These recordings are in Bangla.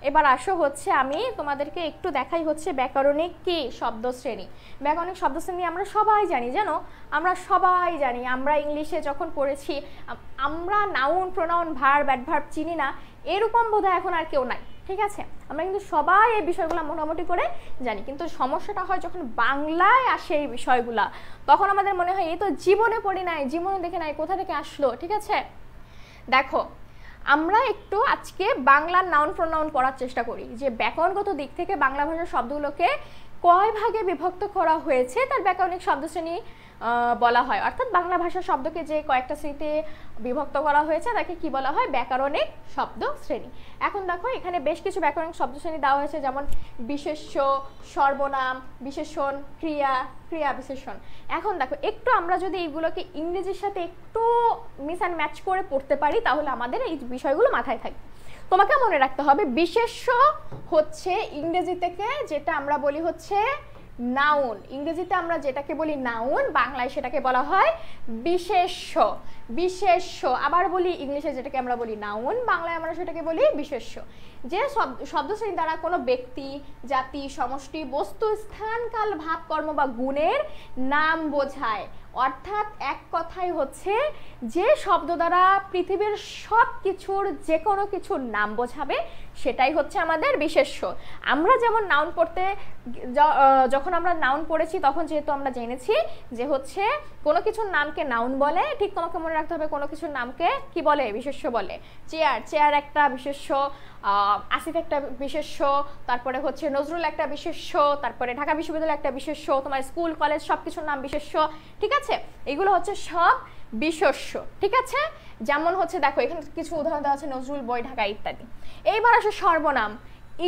এবার আসো হচ্ছে আমি তোমাদেরকে একটু দেখাই হচ্ছে ব্যাকরণিক কি শব্দ শ্রেণী। ব্যাকরণিক শব্দ শ্রেণী আমরা সবাই জানি, জানো, আমরা সবাই জানি, আমরা ইংলিশে যখন পড়েছি আমরা নাউন প্রোনাউন ভার্ব অ্যাডভার্ব চিনি না এরকম বোধহয় এখন আর কেউ নাই, ঠিক আছে? আমরা কিন্তু সবাই এই বিষয়গুলো মোটামুটি করে জানি, কিন্তু সমস্যাটা হয় যখন বাংলায় আসে এই বিষয়গুলা, তখন আমাদের মনে হয় এই তো জীবনে পড়ি নাই, জীবনে দেখে নাই, কোথা থেকে আসলো, ঠিক আছে? দেখো আমরা একটু আজকে বাংলার নাউন প্রোনাউন পড়ার চেষ্টা করি যে ব্যাকরণগত দিক থেকে বাংলা ভাষার শব্দগুলোকে কয় ভাগে বিভক্ত করা হয়েছে তার ব্যাকরণিক শব্দশ্রেণী বলা হয়, অর্থাৎ বাংলা ভাষার শব্দকে যে কয়েকটা শ্রেণীতে বিভক্ত করা হয়েছে তাকে কি বলা হয়? ব্যাকরণিক শব্দ শ্রেণী। এখন দেখো এখানে বেশ কিছু ব্যাকরণিক শব্দ শ্রেণী দেওয়া হয়েছে, যেমন বিশেষ্য, সর্বনাম, বিশেষণ, ক্রিয়া, ক্রিয়া বিশেষণ। এখন দেখো একটু আমরা যদি এইগুলোকে ইংরেজির সাথে একটু মিস অ্যান্ড ম্যাচ করে পড়তে পারি তাহলে আমাদের এই বিষয়গুলো মাথায় থাকে। তোমাকে মনে রাখতে হবে বিশেষ্য হচ্ছে ইংরেজি থেকে যেটা আমরা বলি হচ্ছে নাউন, ইংরেজিতে আমরা যেটাকে বলি নাউন, বাংলায় সেটাকে বলা হয় বিশেষ্য। বিশেষ্য আবার বলি ইংলিশে যেটাকে আমরা বলি নাউন, বাংলায় আমরা সেটাকে বলি বিশেষ্য। যে শব্দশ্রেণী দ্বারা কোনো ব্যক্তি, জাতি, সমষ্টি, বস্তু, স্থান, কাল, ভাব, কর্ম বা গুণের নাম বোঝায়, অর্থাৎ এক কথাই হচ্ছে যে শব্দ দ্বারা পৃথিবীর সব কিছুর যে কোনো কিছুর নাম বোঝাবে সেটাই হচ্ছে আমাদের বিশেষ্য। আমরা যেমন নাউন পড়তে যখন আমরা নাউন পড়েছি তখন যেহেতু আমরা জেনেছি যে হচ্ছে কোনো কিছুর নামকে নাউন বলে, ঠিক তোমাকে মনে রাখতে হবে কোনো কিছুর নামকে কি বলে? বিশেষ্য বলে। চেয়ার, চেয়ার একটা বিশেষ্য, আসিফ একটা বিশেষ্য, তারপরে হচ্ছে নজরুল একটা বিশেষ্য, তারপরে ঢাকা বিশ্ববিদ্যালয় একটা বিশেষ্য, তোমার স্কুল কলেজ সব কিছুর নাম বিশেষ্য, ঠিক আছে? এগুলো হচ্ছে সব বিশেষ্য, ঠিক আছে? যেমন হচ্ছে দেখো এখানে কিছু উদাহরণ দেওয়া আছে, নজরুল বই, ঢাকা ইত্যাদি। এইবার আসে সর্বনাম।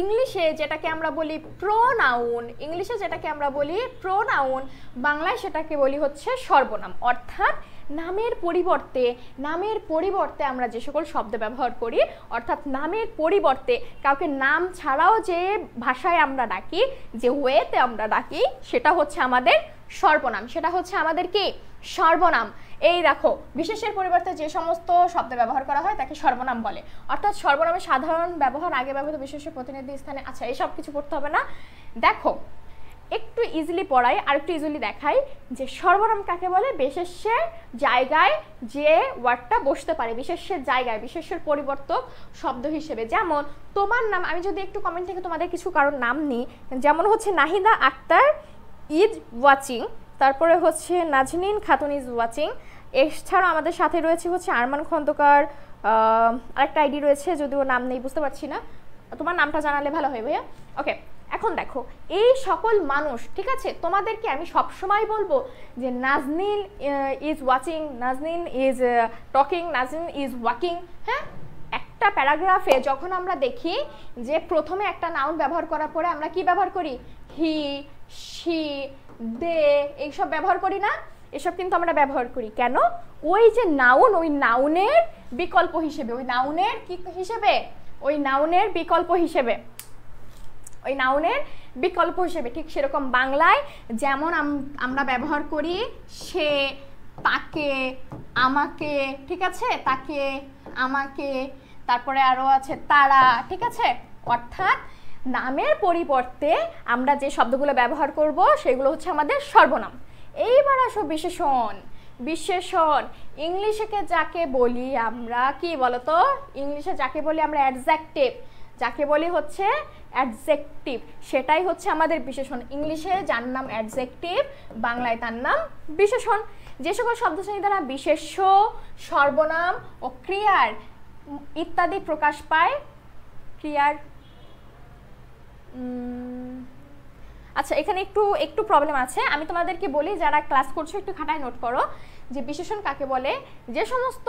ইংলিশে যেটাকে আমরা বলি প্রোনাউন, ইংলিশে যেটাকে আমরা বলি প্রোনাউন, বাংলায় সেটাকে বলি হচ্ছে সর্বনাম। অর্থাৎ নামের পরিবর্তে আমরা যে সকল শব্দ ব্যবহার করি, অর্থাৎ নামের পরিবর্তে কাউকে নাম ছাড়াও যে ভাষায় আমরা ডাকি, যে ওয়েতে আমরা ডাকি, সেটা হচ্ছে আমাদের সর্বনাম, সেটা হচ্ছে আমাদের কি? সর্বনাম। এই দেখো বিশেষের পরিবর্তে যে সমস্ত শব্দ ব্যবহার করা হয় তাকে সর্বনাম বলে, অর্থাৎ সর্বনামের সাধারণ ব্যবহার, আগে ব্যবহৃত বিশেষ্য, প্রতিনিধি স্থানে। আচ্ছা এইসব কিছু পড়তে হবে না, দেখো একটু ইজিলি পড়াই আর একটু ইজিলি দেখাই যে সর্বনাম কাকে বলে? বিশেষ্যের জায়গায় যে ওয়ার্ডটা বসতে পারে, বিশেষ্যের জায়গায়, বিশেষ্যের পরিবর্তক শব্দ হিসেবে। যেমন তোমার নাম, আমি যদি একটু কমেন্ট থেকে তোমাদের কিছু কারোর নাম নিই, যেমন হচ্ছে নাহিদা আক্তার ইজ ওয়াচিং, তারপরে হচ্ছে নাজনীন খাতুন ইজ ওয়াচিং। এছাড়াও আমাদের সাথে রয়েছে হচ্ছে আরমান খন্দকার, আরেকটা আইডি রয়েছে যদিও নাম নেই, বুঝতে পারছি না, তোমার নামটা জানালে ভালো হয় ভাইয়া। ওকে, এখন দেখো এই সকল মানুষ, ঠিক আছে, তোমাদেরকে আমি সবসময় বলবো যে Nazneen is watching, Nazneen is talking, Nazneen is walking. হ্যাঁ, একটা প্যারাগ্রাফে যখন আমরা দেখি যে প্রথমে একটা নাউন ব্যবহার করার পরে আমরা কি ব্যবহার করি? হি, শি, দে, এইসব ব্যবহার করি না? এসব কিন্তু আমরা ব্যবহার করি কেন? ওই যে নাউন, ওই নাউনের বিকল্প হিসেবে, ওই নাউনের কি হিসেবে? ওই নাউনের বিকল্প হিসেবে, ওই নাউনের বিকল্প হিসেবে। ঠিক সেরকম বাংলায় যেমন আমরা ব্যবহার করি সে, তাকে, আমাকে, ঠিক আছে, তাকে, আমাকে, তারপরে আরো আছে তারা, ঠিক আছে? অর্থাৎ নামের পরিবর্তে আমরা যে শব্দগুলো ব্যবহার করব সেগুলো হচ্ছে আমাদের সর্বনাম। এইবার আসো বিশেষণ। বিশেষণ ইংলিশে যাকে বলি আমরা কি বলতো? ইংলিশে যাকে বলি আমরা অ্যাডজেক্টিভ, যাকে বলি হচ্ছে অ্যাডজেক্টিভ, সেটাই হচ্ছে আমাদের বিশেষণ। ইংলিশে যার নাম অ্যাডজেক্টিভ, বাংলায় তার নাম বিশেষণ। যে সকল শব্দশ্রেণী দ্বারা বিশেষ্য, সর্বনাম ও ক্রিয়ার ইত্যাদি প্রকাশ পায়, ক্রিয়ার আচ্ছা এখানে একটু প্রবলেম আছে, আমি তোমাদেরকে বলি, যারা ক্লাস করছো একটু খাতায় নোট করো যে বিশেষণ কাকে বলে? যে সমস্ত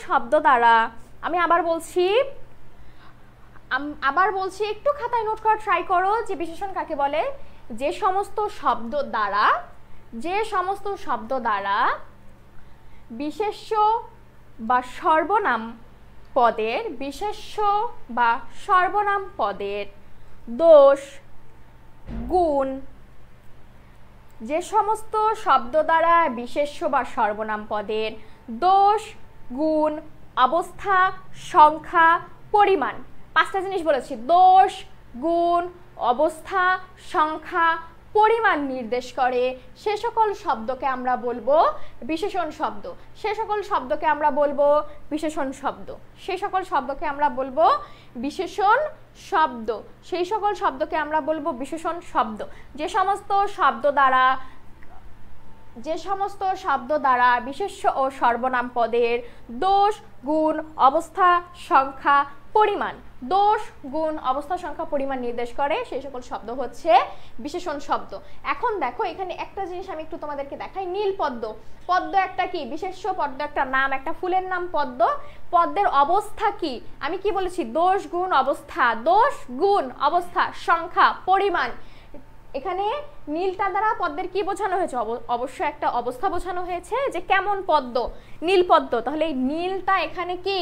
শব্দ দ্বারা আমি আবার বলছি একটু খাতায় নোট করা ট্রাই করো যে বিশেষণ কাকে বলে? যে সমস্ত শব্দ দ্বারা বিশেষ্য বা সর্বনাম পদের, বিশেষ্য বা সর্বনাম পদের দোষ, গুণ, যে সমস্ত শব্দ দ্বারা বিশেষ্য বা সর্বনাম পদের দোষ, গুণ, অবস্থা, সংখ্যা, পরিমাণ। 5টা জিনিস বলেছি, দোষ, গুণ, অবস্থা, সংখ্যা, পরিমাণ নির্দেশ করে সে সকল শব্দকে আমরা বলবো বিশেষণ শব্দ। সে সকল শব্দকে আমরা বলবো বিশেষণ শব্দ। সেই সকল শব্দকে আমরা বলবো বিশেষণ শব্দ। সেই সকল শব্দকে আমরা বলবো বিশেষণ শব্দ। যে সমস্ত শব্দ দ্বারা বিশেষ্য ও সর্বনাম পদের দোষ, গুণ, অবস্থা, সংখ্যা, পরিমাণ, দোষ, গুণ, অবস্থা, সংখ্যা, পরিমাণ নির্দেশ করে সেই সকল শব্দ হচ্ছে বিশেষণ শব্দ। এখন দেখো এখানে একটা জিনিস আমি একটু তোমাদেরকে দেখাই। নীল পদ্ম, পদ্ম একটা কি বিশেষ্য, পদ্ম একটা নাম, একটা ফুলের নাম পদ্ম। পদ্মের অবস্থা কি, আমি কি বলেছি, দোষ, গুণ, অবস্থা, দোষ, গুণ, অবস্থা, সংখ্যা, পরিমাণ। এখানে নীলটা দ্বারা পদ্মের কি বোঝানো হয়েছে, অবশ্যই একটা অবস্থা বোঝানো হয়েছে যে কেমন পদ্ম, নীল পদ্ম। তাহলে এই নীলটা এখানে কি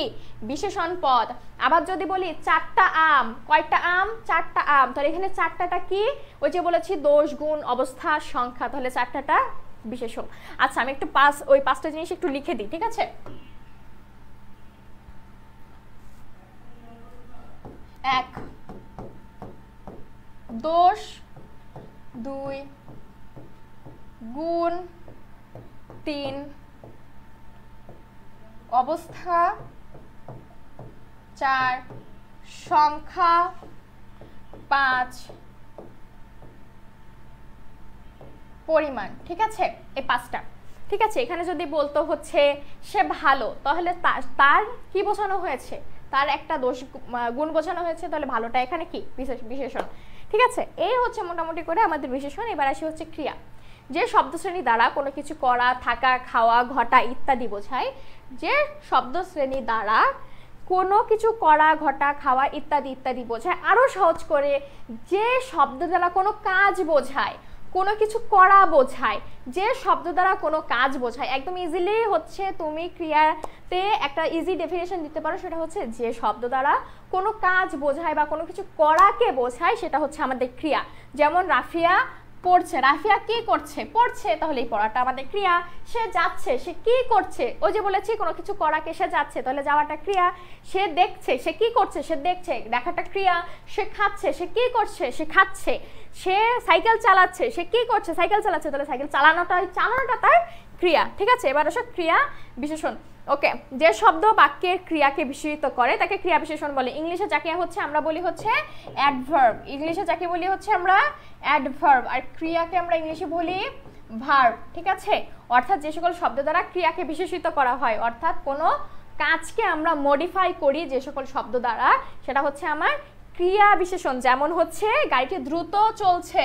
বিশেষণ পদ। আবার যদি বলি 4টা আম, কয়টা আম, 4টা আম, তাহলে এখানে 4টাটা কি, ওই যে বলেছি দোষ, গুণ, অবস্থা, সংখ্যা, তাহলে 4টাটা বিশেষণ। আচ্ছা আমি একটু ওই 5টা জিনিস একটু লিখে দিই, ঠিক আছে। 1 দোষ, 2 গুণ, 3 অবস্থা, 4 সংখ্যা, 5 পরিমাণ। ঠিক আছে, এই 5টা। ঠিক আছে, এখানে যদি বলতো হচ্ছে সে ভালো, তাহলে তার কি বোঝানো হয়েছে, তার একটা দোষ, গুণ বোঝানো হয়েছে, তাহলে ভালোটা এখানে কি বিশেষণ। ঠিক আছে, এই হচ্ছে মোটামুটি করে আমাদের বিশেষণ। এবার আসি হচ্ছে ক্রিয়া। যে শব্দশ্রেণী দ্বারা কোনো কিছু করা, থাকা, খাওয়া, ঘটা ইত্যাদি বোঝায়। যে শব্দশ্রেণী দ্বারা কোনো কিছু করা, ঘটা, খাওয়া ইত্যাদি ইত্যাদি বোঝায়। আরো সহজ করে, যে শব্দ দ্বারা কোনো কাজ বোঝায়, কোনো কিছু করা বোঝায়, যে শব্দ দ্বারা কোনো কাজ বোঝায়, একদম ইজিলি হচ্ছে তুমি ক্রিয়াতে একটা ইজি ডেফিনেশন দিতে পারো। সেটা হচ্ছে যে শব্দ দ্বারা কোনো কাজ বোঝায় বা কোনো কিছু করাকে বোঝায়, সেটা হচ্ছে আমাদের ক্রিয়া। যেমন রাফিয়া পড়ছে, রাফিয়া কি করছে, পড়ছে, তাহলে এই পড়াটা আমাদের ক্রিয়া। সে যাচ্ছে, সে কি করছে, ওই যে বলেছি কোনো কিছু করাকে সে যাচ্ছে, তাহলে যাওয়াটা ক্রিয়া। সে দেখছে, সে কি করছে, সে দেখছে, দেখাটা ক্রিয়া। সে খাচ্ছে, সে কি করছে, সে খাচ্ছে। সে সাইকেল চালাচ্ছে, সে কি করছে, সাইকেল চালাচ্ছে, তাহলে সাইকেল চালানোটা তার ক্রিয়া। ঠিক আছে, এবার আসো ক্রিয়া বিশেষণ। ওকে, যে শব্দ বাক্যের ক্রিয়াকে বিশেষিত করে তাকে ক্রিয়া বিশেষণ বলে। ইংলিশে যাকে হচ্ছে আমরা বলি হচ্ছে অ্যাডভার্ব। ইংলিশে যাকে বলি হচ্ছে আমরা অ্যাডভার্ব, আর ক্রিয়াকে আমরা ইংলিশে বলি ভার্ব। ঠিক আছে, অর্থাৎ যে সকল শব্দ দ্বারা ক্রিয়াকে বিশেষিত করা হয়, অর্থাৎ কোনো কাজকে আমরা মডিফাই করি যে সকল শব্দ দ্বারা, সেটা হচ্ছে আমার ক্রিয়া বিশেষণ। যেমন হচ্ছে গাড়িটি দ্রুত চলছে,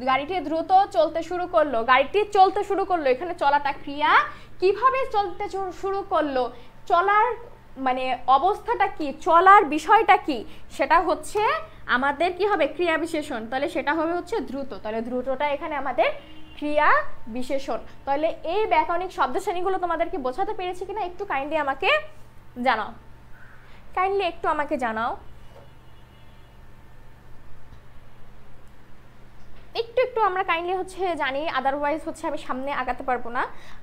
গাড়িটি দ্রুত চলতে শুরু করলো, গাড়িটি চলতে শুরু করলো, এখানে চলাটা ক্রিয়া। কিভাবে চলতে শুরু করলো, চলার মানে অবস্থাটা কি, চলার বিষয়টা কি, সেটা হচ্ছে আমাদের কি হবে ক্রিয়া বিশেষণ। তাহলে সেটা হবে হচ্ছে দ্রুত, তাহলে দ্রুতটা এখানে আমাদের ক্রিয়া বিশেষণ। তাহলে এই ব্যাকরণিক শব্দ শ্রেণীগুলো তোমাদেরকে বোঝাতে পেরেছি কিনা একটু কাইন্ডলি আমাকে জানাও, কাইন্ডলি একটু আমাকে জানাও। একটু আমরা কাইন্ডলি হচ্ছে জানি, আদারওয়াইজ হচ্ছে আমি সামনে আগাতে পারবো না।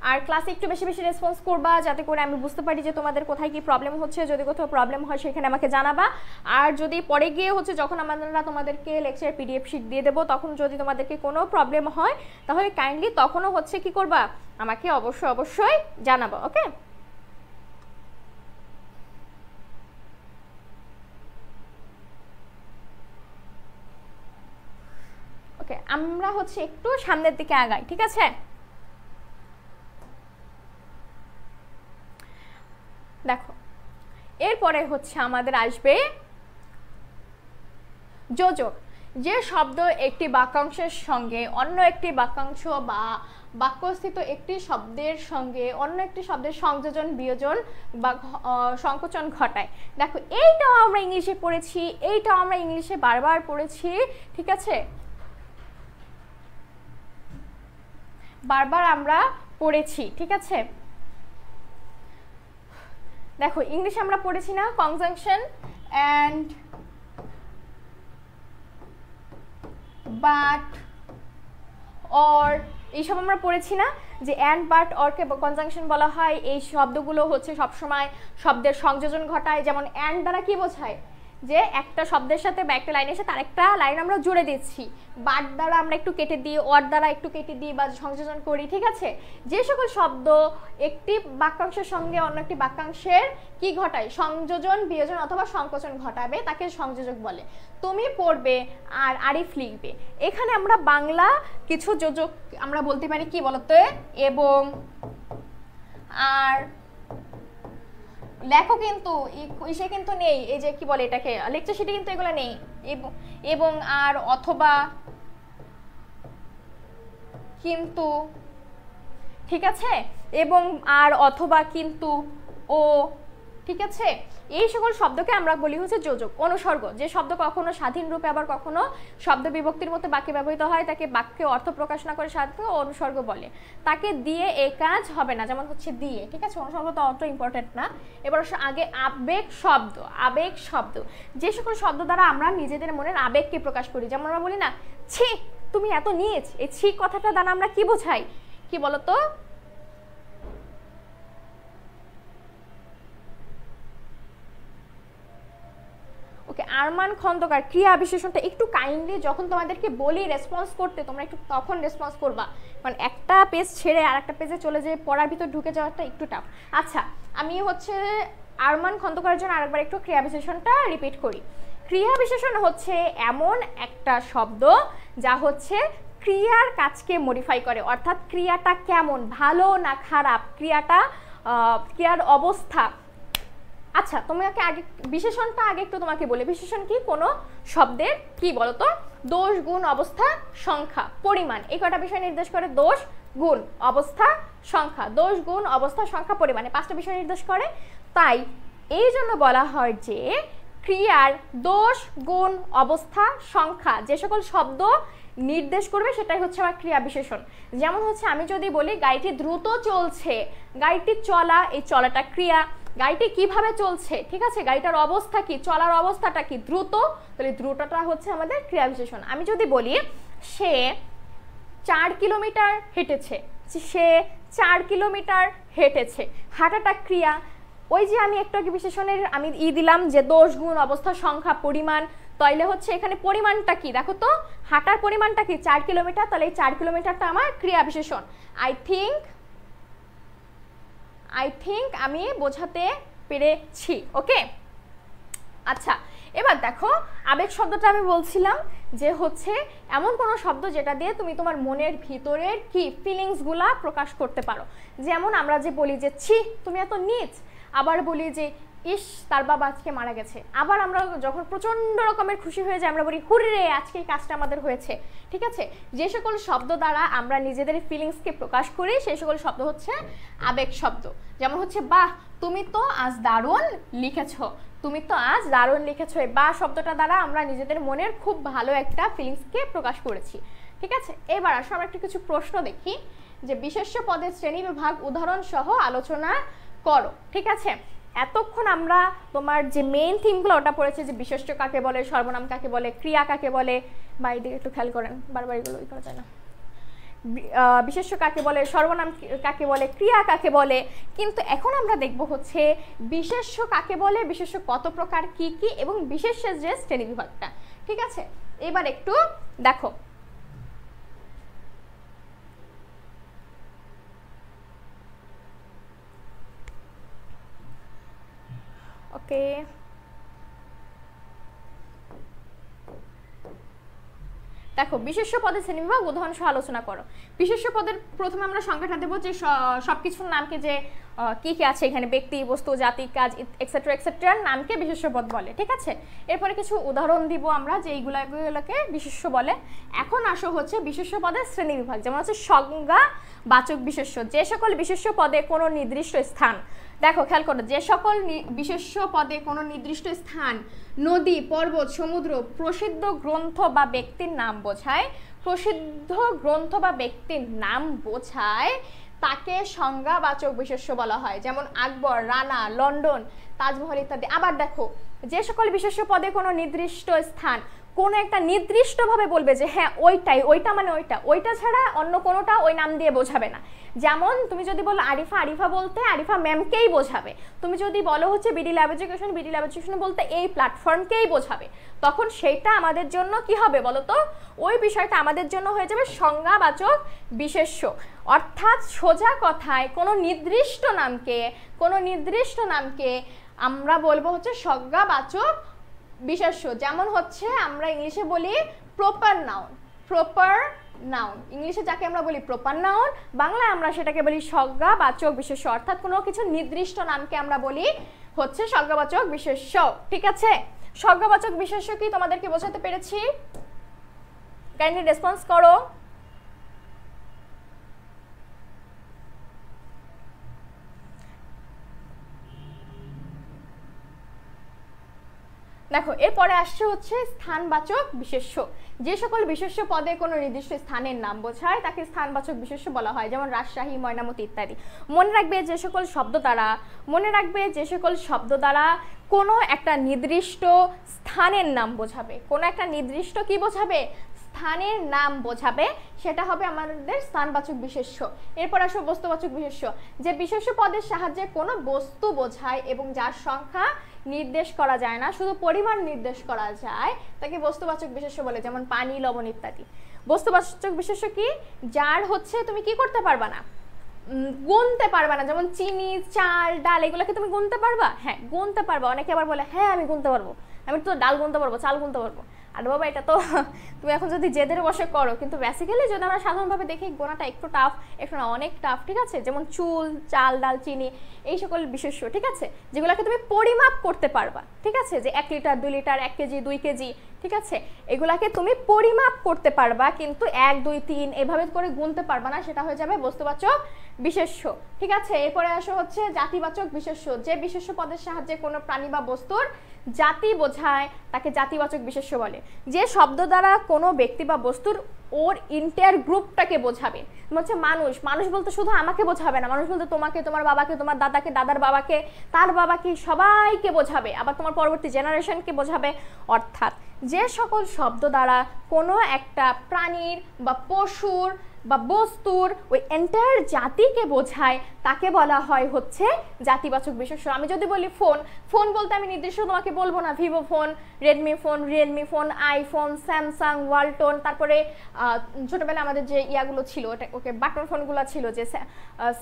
আর ক্লাসে একটু বেশি বেশি রেসপন্স করবা, যাতে করে আমি বুঝতে পারি যে তোমাদের কোথায় কি প্রবলেম হচ্ছে। যদি কোথাও প্রবলেম হয় সেখানে আমাকে জানাবা। আর যদি পরে গিয়ে হচ্ছে যখন আমরা তোমাদেরকে লেকচার পিডিএফ শিট দিয়ে দেবো, তখন যদি তোমাদেরকে কোনো প্রবলেম হয়, তাহলে কাইন্ডলি তখনও হচ্ছে কি করবা, আমাকে অবশ্যই জানাবা। ওকে, আমরা হচ্ছে একটু সামনের দিকে আগাই। ঠিক আছে, দেখো এরপরে হচ্ছে আমাদের আসবে যোজক। যে শব্দ একটি বাক্যাংশের সঙ্গে অন্য একটি বাক্যাংশ বা বাক্যস্থিত একটি শব্দের সঙ্গে অন্য একটি শব্দের সংযোজন, বিয়োজন বা সংকোচন ঘটায়। দেখো এইটাও আমরা ইংলিশে পড়েছি, এইটাও আমরা ইংলিশে বারবার পড়েছি। ঠিক আছে, বারবার আমরা পড়েছি। ঠিক আছে, দেখো ইংলিশে আমরা পড়েছি না, কনজাংশন অ্যান্ড, বাট, অর, এইসব আমরা পড়েছি না। যে অ্যান্ড বাট অরকে কনজাংশন বলা হয়, এই শব্দগুলো হচ্ছে সবসময় শব্দের সংযোজন ঘটায়। যেমন অ্যান্ড দ্বারা কি বোঝায়, যে একটা শব্দের সাথে বা একটা লাইনের সাথে আরেকটা লাইন আমরা জুড়ে দিচ্ছি। বাট দ্বারা আমরা একটু কেটে দিই, অর দ্বারা একটু কেটে দিই বা সংযোজন করি, ঠিক আছে। যে সকল শব্দ একটি বাক্যাংশের সঙ্গে অন্য একটি বাক্যাংশের কি ঘটায়, সংযোজন, বিয়োজন অথবা সংকোচন ঘটাবে, তাকে সংযোজক বলে। তুমি পড়বে আর আরিফ লিখবে, এখানে আমরা বাংলা কিছু যোজক আমরা বলতে পারি কি বলতো, এবং আর লেখো কিন্তু ইসে কিন্তু নেই, এই যে কি বলে এটাকে লেকচার শিটে কিন্তু এগুলো নেই। এবং আর অথবা কিন্তু, ঠিক আছে, এবং আর অথবা কিন্তু ও, ঠিক আছে। এই সকল শব্দকে আমরা বলি হচ্ছে যোজক। অনুসর্গ, যে শব্দ কখনো স্বাধীন রূপে আবার কখনো শব্দ বিভক্তির মতো বাক্যে ব্যবহৃত হয়, তাকে বাক্যে অর্থ প্রকাশ না করে সাধারণত অনুসর্গ বলে। তাকে দিয়ে এই কাজ হবে না, যেমন হচ্ছে দিয়ে, ঠিক আছে। অনুসর্গ তো অত ইম্পর্টেন্ট না। এবার আগে আবেগ শব্দ। আবেগ শব্দ, যে সকল শব্দ দ্বারা আমরা নিজেদের মনের আবেগকে প্রকাশ করি। যেমন আমরা বলি না, ছি তুমি এত নীচ, এই ছি কথাটা দ্বারা আমরা কি বোঝাই, কি বলতো? ওকে, আরমান খন্দকার, ক্রিয়া বিশেষণটা একটু কাইন্ডলি যখন তোমাদেরকে বলি রেসপন্স করতে, তোমরা একটু তখন রেসপন্স করবা, কারণ একটা পেজ ছেড়ে আর একটা পেজে চলে যেয়ে পড়ার ভিতর ঢুকে যাওয়াটা একটু টাফ। আচ্ছা, আমি হচ্ছে আরমান খন্দকারের জন্য আরেকবার একটু ক্রিয়া বিশেষণটা রিপিট করি। ক্রিয়া বিশেষণ হচ্ছে এমন একটা শব্দ যা হচ্ছে ক্রিয়ার কাজকে মডিফাই করে, অর্থাৎ ক্রিয়াটা কেমন, ভালো না খারাপ, ক্রিয়ার অবস্থা। আচ্ছা, তোমাকে আগে বিশেষণটা আগে একটু তোমাকে বলে, বিশেষণ কি, কোনো শব্দের কি বলতো, দোষ, গুণ, অবস্থা, সংখ্যা, পরিমাণ, এই কটা বিষয় নির্দেশ করে। দোষ, গুণ, অবস্থা, সংখ্যা। দোষ, গুণ, অবস্থা, সংখ্যা, পরিমাণে 5টা বিষয় নির্দেশ করে। তাই এই জন্য বলা হয় যে ক্রিয়ার দোষ, গুণ, অবস্থা, সংখ্যা যে সকল শব্দ নির্দেশ করবে সেটাই হচ্ছে আমার ক্রিয়া বিশেষণ। যেমন হচ্ছে আমি যদি বলি গাড়িটি দ্রুত চলছে, গাড়িটি চলা, এই চলাটা ক্রিয়া। গাড়িটি কিভাবে চলছে, ঠিক আছে, গাড়িটার অবস্থা কি, চলার অবস্থাটা কি, দ্রুত, তাহলে দ্রুতটা হচ্ছে আমাদের ক্রিয়া বিশেষণ। আমি যদি বলি সে 4 কিলোমিটার হেঁটেছে, সে 4 কিলোমিটার হেঁটেছে, হাঁটাটা ক্রিয়া। ওই যে আমি একটু আগে বিশেষণের আমি দিলাম যে দোষ, গুণ, অবস্থা, সংখ্যা, পরিমাণ, তাইলে হচ্ছে এখানে পরিমাণটা কি, দেখো তো, হাঁটার পরিমাণটা কি 4 কিলোমিটার, তাহলে এই 4 কিলোমিটারটা আমার ক্রিয়া বিশেষণ। আই থিঙ্ক আমি বোঝাতে পেরেছি, ওকে। আচ্ছা, এবার দেখো আবেগ শব্দটা আমি বলছিলাম যে হচ্ছে এমন কোনো শব্দ যেটা দিয়ে তুমি তোমার মনের ভিতরের কি ফিলিংসগুলা প্রকাশ করতে পারো। যেমন আমরা যে বলি যে ছি তুমি এত নীচ, আবার বলি যে ইস তার বাবা আজকে মারা গেছে, আবার আমরা যখন প্রচন্ড রকমের খুশি হয়ে যায় আমরা বলি হুররে আজকে এই কাজটা আমাদের হয়েছে, ঠিক আছে। যে সকল শব্দ দ্বারা আমরা নিজেদের ফিলিংসকে প্রকাশ করি সেই সকল শব্দ হচ্ছে আবেগ শব্দ। যেমন হচ্ছে বাহ তুমি তো আজ দারুণ লিখেছো, তুমি তো আজ দারুণ লিখেছো, এই বা শব্দটা দ্বারা আমরা নিজেদের মনের খুব ভালো একটা ফিলিংসকে প্রকাশ করেছি, ঠিক আছে। এবার আসো আমরা একটু কিছু প্রশ্ন দেখি যে বিশেষ্য পদের শ্রেণী বিভাগ উদাহরণ সহ আলোচনা করো, ঠিক আছে। এতক্ষণ আমরা তোমার যে মেইন থিমগুলো ওটা পড়েছে যে বিশেষ্য কাকে বলে, সর্বনাম কাকে বলে, ক্রিয়া কাকে বলে, বা এদিকে একটু খেয়াল করেন বারবার এগুলো করা যায় না, বিশেষ্য কাকে বলে, সর্বনাম কাকে বলে, ক্রিয়া কাকে বলে। কিন্তু এখন আমরা দেখব হচ্ছে বিশেষ্য কাকে বলে, বিশেষ্য কত প্রকার, কি কি, এবং বিশেষ্যের যে শ্রেণী বিভাগটা, ঠিক আছে। এবার একটু দেখো ওকে, দেখো বিশেষ্য পদের শ্রেণীবিভাগ উদাহরণ সহ আলোচনা করো। বিশেষ্য পদের প্রথমে আমরা সংজ্ঞাটা দেবো যে সবকিছুর নামকে যে কি কি আছে এখানে, ব্যক্তি, বস্তু, জাতি, কাজ এক্সেট্রা এক্সেট্রার নামকে বিশেষ্য পদ বলে, ঠিক আছে। এরপরে কিছু উদাহরণ দিব আমরা যে এইগুলোকে বিশেষ্য বলে। এখন আসো হচ্ছে বিশেষ্য পদের শ্রেণীবিভাগ, যেমন হচ্ছে সংজ্ঞা বাচক বিশেষ্য, যে সকল বিশেষ্য পদে কোনো নির্দিষ্ট স্থান, দেখো খেয়াল করো, যে সকল বিশেষ্য পদে কোনো নির্দিষ্ট স্থান, নদী, পর্বত, সমুদ্র, প্রসিদ্ধ গ্রন্থ বা ব্যক্তির নাম বোঝায়, প্রসিদ্ধ গ্রন্থ বা ব্যক্তির নাম বোঝায় তাকে সংজ্ঞাবাচক বিশেষ্য বলা হয়। যেমন আকবর, রানা, লন্ডন, তাজমহল ইত্যাদি। আবার দেখো যে সকল বিশেষ্য পদে কোনো নির্দিষ্ট স্থান কোনো একটা নির্দিষ্টভাবে বলবে যে হ্যাঁ ওইটাই, ওইটা মানে ওইটা, ওইটা ছাড়া অন্য কোনোটা ওই নাম দিয়ে বোঝাবে না। যেমন তুমি যদি বলো আরিফা, আরিফা বলতে আরিফা ম্যামকেই বোঝাবে। তুমি যদি বলো হচ্ছে BD lab education, BD lab education বলতে এই প্ল্যাটফর্মকেই বোঝাবে, তখন সেইটা আমাদের জন্য কি হবে বলো তো? ওই বিষয়টা আমাদের জন্য হয়ে যাবে সংজ্ঞাবাচক বিশেষ্য। অর্থাৎ সোজা কথায় কোনো নির্দিষ্ট নামকে আমরা বলবো হচ্ছে সংজ্ঞাবাচক বিশেষ্য। যেমন হচ্ছে আমরা ইংলিশে বলি প্রপার নাউন, ইংলিশে যাকে আমরা বলি প্রপার নাউন, বাংলায় আমরা সেটাকে বলি সংজ্ঞাবাচক বিশেষ্য। অর্থাৎ কোনো কিছু নির্দিষ্ট নামকে আমরা বলি হচ্ছে সংজ্ঞাবাচক বিশেষ্য। ঠিক আছে, সংজ্ঞাবাচক বিশেষ্য কি তোমাদেরকে বোঝাতে পেরেছি? কাইন্ডলি রেসপন্স করো। দেখো এরপরে আসছে হচ্ছে স্থানবাচক বিশেষ্য। যে সকল বিশেষ্য পদে কোনো নির্দিষ্ট স্থানের নাম বোঝায় তাকে স্থানবাচক বিশেষ্য বলা হয়। যেমন রাজশাহী, ময়নামতি ইত্যাদি। মনে রাখবে যে সকল শব্দ দ্বারা কোনো একটা নির্দিষ্ট স্থানের নাম বোঝাবে, কোনো একটা নির্দিষ্ট কি বোঝাবে? স্থানের নাম বোঝাবে, সেটা হবে আমাদের স্থানবাচক বিশেষ্য। এরপর আসো বস্তুবাচক বিশেষ্য। যে বিশেষ্য পদের সাহায্যে কোনো বস্তু বোঝায় এবং যার সংখ্যা নির্দেশ করা যায় না, শুধু পরিমাণ নির্দেশ করা যায়, তাকে বস্তুবাচক বিশেষ্য বলে। যেমন পানি, লবণ ইত্যাদি। বস্তুবাচক বিশেষ্য কি? যার হচ্ছে তুমি কি করতে পারবা না, গুনতে পারবা না। যেমন চিনি, চাল, ডাল, এগুলোকে তুমি গুনতে পারবা? হ্যাঁ গুনতে পারবা। অনেকে আবার বলে হ্যাঁ আমি গুনতে পারবো, আমি তো ডাল গুনতে পারবো, চাল গুনতে পারবো। আর বাবা এটা তো তুমি এখন যদি জেদের বসে করো, কিন্তু বেসিক্যালি যদি আমরা সাধারণভাবে দেখি গোনাটা একটু টাফ, একটু না অনেক টাফ। ঠিক আছে, যেমন চুল, চাল, ডাল, চিনি, এই সকল বিশেষ্য, ঠিক আছে, যেগুলোকে তুমি পরিমাপ করতে পারবা। ঠিক আছে, যে 1 লিটার, 2 লিটার, 1 কেজি, 2 কেজি, ঠিক আছে, এগুলাকে তুমি পরিমাপ করতে পারবা, কিন্তু 1, 2, 3 এভাবে করে গুনতে পারবা না, সেটা হয়ে যাবে বস্তুবাচক বিশেষ্য। ঠিক আছে, এরপরে আসো হচ্ছে জাতিবাচক বিশেষ্য। যে বিশেষ্য পদের সাহায্যে কোনো প্রাণী বা বস্তুর জাতি বোঝায় তাকে জাতিবাচক বিশেষ্য বলে। যে শব্দ দ্বারা কোনো ব্যক্তি বা বস্তুর ওর ইন্টায়ার গ্রুপটাকে বোঝাবে। হচ্ছে মানুষ বলতে শুধু আমাকে বোঝাবে না, মানুষ বলতে তোমাকে, তোমার বাবাকে, তোমার দাদাকে, দাদার বাবাকে, তার বাবাকে, সবাইকে বোঝাবে, আবার তোমার পরবর্তী জেনারেশনকে বোঝাবে। অর্থাৎ যে সকল শব্দ দ্বারা কোনো একটা প্রাণীর বা পশুর বা বস্তুর ওই এন্টায়ার জাতিকে বোঝায় তাকে বলা হয় হচ্ছে জাতিবাচক বিশেষ্য। আমি যদি বলি ফোন বলতে আমি নির্দিষ্ট তোমাকে বলবো না Vivo phone, Redmi phone, Realme phone, iPhone, Samsung, Walton, তারপরে ছোটবেলায় আমাদের যে ইয়াগুলো ছিল ওকে বাটন ফোনগুলো ছিল, যে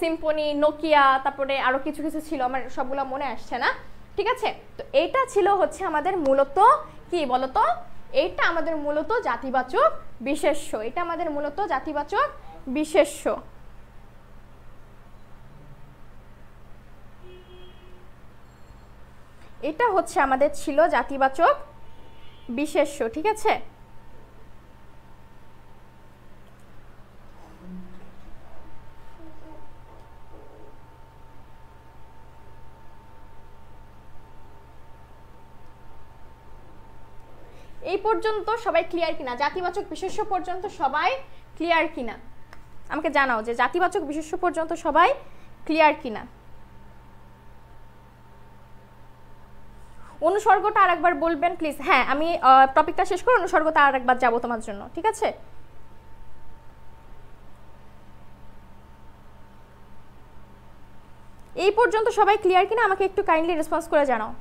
সিম্ফনি, নোকিয়া, তারপরে আরও কিছু কিছু ছিল, আমার সবগুলো মনে আসছে না। ঠিক আছে, তো এইটা ছিল হচ্ছে আমাদের মূলত কি বলতো, এইটা আমাদের মূলত জাতিবাচক বিশেষ্য। এটা আমাদের মূলত জাতিবাচক বিশেষ্য। এটা হচ্ছে আমাদের ছিল জাতিবাচক বিশেষ্য। ঠিক আছে, এই পর্যন্ত সবাই ক্লিয়ার কিনা? জাতিবাচক বিশেষ্য পর্যন্ত সবাই ক্লিয়ার কিনা আমাকে জানাও, যে জাতিবাচক বিশেষ্য পর্যন্ত সবাই ক্লিয়ার কিনা। অনুসর্গটা আরেকবার বলবেন প্লিজ। হ্যাঁ আমি টপিকটা শেষ করে অনুসর্গটা আরেকবার যাবো তোমার জন্য। ঠিক আছে, এই পর্যন্ত সবাই ক্লিয়ার কিনা আমাকে একটু কাইন্ডলি রেসপন্স করে জানাও।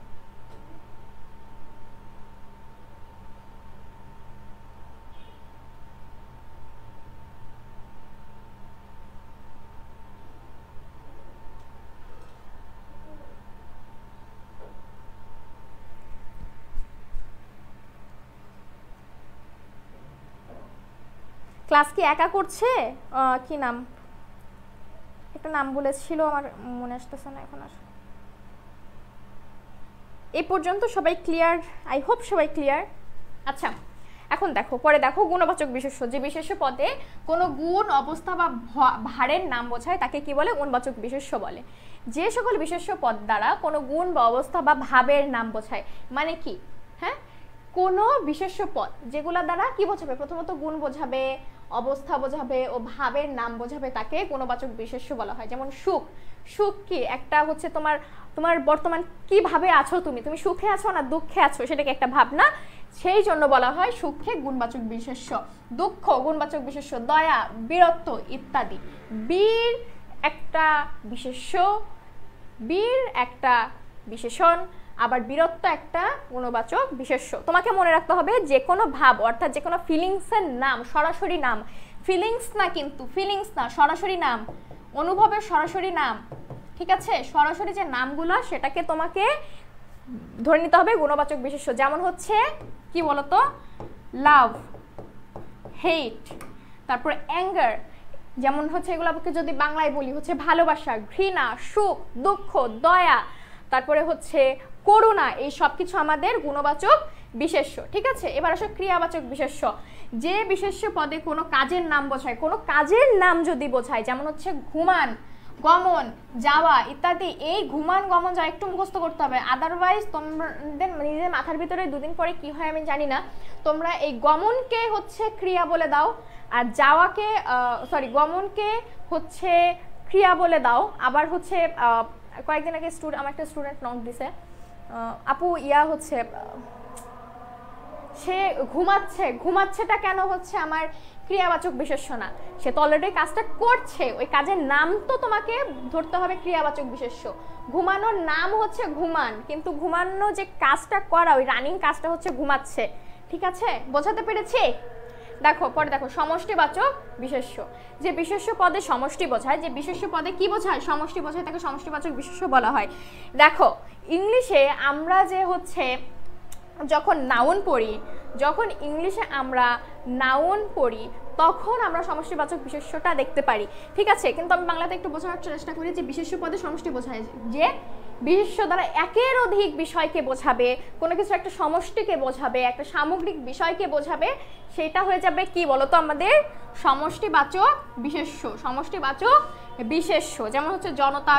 ক্লাস কি একা করছে? কি নাম, একটা নাম বলেছিল আমার মনে আসতেছে না এখন আর। এই পর্যন্ত সবাই ক্লিয়ার? আই হোপ সবাই ক্লিয়ার। আচ্ছা এখন দেখো, পরে দেখো গুণবাচক বিশেষ্য। যে বিশেষ্য পদে কোনো গুণ, অবস্থা বা ভারের নাম বোঝায় তাকে কি বলে? গুণবাচক বিশেষ্য বলে। যে সকল বিশেষ্য পদ দ্বারা কোনো গুণ বা অবস্থা বা ভাবের নাম বোঝায়, মানে কি, হ্যাঁ, কোনো বিশেষ্য পদ যেগুলো দ্বারা কি বোঝাবে? প্রথমত গুণ বোঝাবে, অবস্থা বোঝাবে ও ভাবের নাম বোঝাবে তাকে গুণবাচক বিশেষ্য বলা হয়। যেমন সুখ, সুখ কি একটা হচ্ছে তোমার তোমার বর্তমান কিভাবে আছো, তুমি তুমি সুখে আছো না দুঃখে আছো, সেটাকে একটা ভাবনা, সেই জন্য বলা হয় সুখে গুণবাচক বিশেষ্য। দুঃখ গুণবাচক বিশেষ্য, দয়া, বীরত্ব ইত্যাদি। বীর একটা বিশেষ্য, বীর একটা বিশেষণ, আবার বীরত্ব একটা গুণবাচক বিশেষ্য। তোমাকে মনে রাখতে হবে যে কোনো ভাব অর্থাৎ যে কোনো ফিলিংসের নাম, সরাসরি নাম, ফিলিংস না কিন্তু, ফিলিংস না, সরাসরি নাম, অনুভবের সরাসরি নাম, ঠিক আছে, সরাসরি যে নামগুলো সেটাকে তোমাকে ধরে নিতে হবে গুণবাচক বিশেষ্য। যেমন হচ্ছে কি বলতো, লাভ, হেট, তারপর অ্যাঙ্গার, যেমন হচ্ছে এগুলোকে যদি বাংলায় বলি হচ্ছে ভালোবাসা, ঘৃণা, সুখ, দুঃখ, দয়া, তারপরে হচ্ছে করুণা, এই সব কিছু আমাদের গুণবাচক বিশেষ্য, ঠিক আছে। এবার আসো ক্রিয়াবাচক বিশেষ্য। যে বিশেষ্য পদে কোনো কাজের নাম বোঝায়, কোনো কাজের নাম যদি বোঝায়, যেমন হচ্ছে ঘুমান, গমন, যাওয়া ইত্যাদি। এই ঘুমান গমন যাওয়া একটু মুখস্থ করতে হবে, আদারওয়াইজ তোমাদের নিজের মাথার ভিতরে দুদিন পরে কি হয় আমি জানি না, তোমরা এই গমনকে হচ্ছে ক্রিয়া বলে দাও আর যাওয়াকে গমনকে হচ্ছে ক্রিয়া বলে দাও। আবার হচ্ছে কয়েকদিন আগে আমার একটা স্টুডেন্ট নক দিছে, আপু হচ্ছে সে ঘুমাচ্ছে, ঘুমাচ্ছেটা কেন হচ্ছে আমার ক্রিয়াবাচক বিশেষ্য না, সে তো অলরেডি কাজটা করছে, ওই কাজের নাম তো তোমাকে ধরতে হবে ক্রিয়াবাচক বিশেষ্য। ঘুমানোর নাম হচ্ছে ঘুমান, কিন্তু ঘুমানো যে কাজটা করা, ওই রানিং কাজটা হচ্ছে ঘুমাচ্ছে, ঠিক আছে, বোঝাতে পেরেছি? দেখো পরে দেখো সমষ্টিবাচক বিশেষ্য। যে বিশেষ্য পদে সমষ্টি বোঝায়, যে বিশেষ্য পদে কি বোঝায়, সমষ্টি বোঝায়, তাকে সমষ্টিবাচক বিশেষ্য বলা হয়। দেখো ইংলিশে আমরা যে হচ্ছে যখন নাউন পড়ি, যখন ইংলিশে আমরা নাউন পড়ি তখন আমরা সমষ্টিবাচক বিশেষ্যটা দেখতে পারি, ঠিক আছে, কিন্তু আমি বাংলাতে একটু বোঝানোর চেষ্টা করি যে বিশেষ্য পদে সমষ্টি বোঝায় যে বিশেষ্য দ্বারা একের অধিক বিষয়কে বোঝাবে, কোনো কিছু একটা সমষ্টিকে বোঝাবে, একটা সামগ্রিক বিষয়কে বোঝাবে, সেটা হয়ে যাবে কি বলতো আমাদের সমষ্টিবাচক বিশেষ্য। সমষ্টিবাচক বিশেষ্য যেমন হচ্ছে জনতা,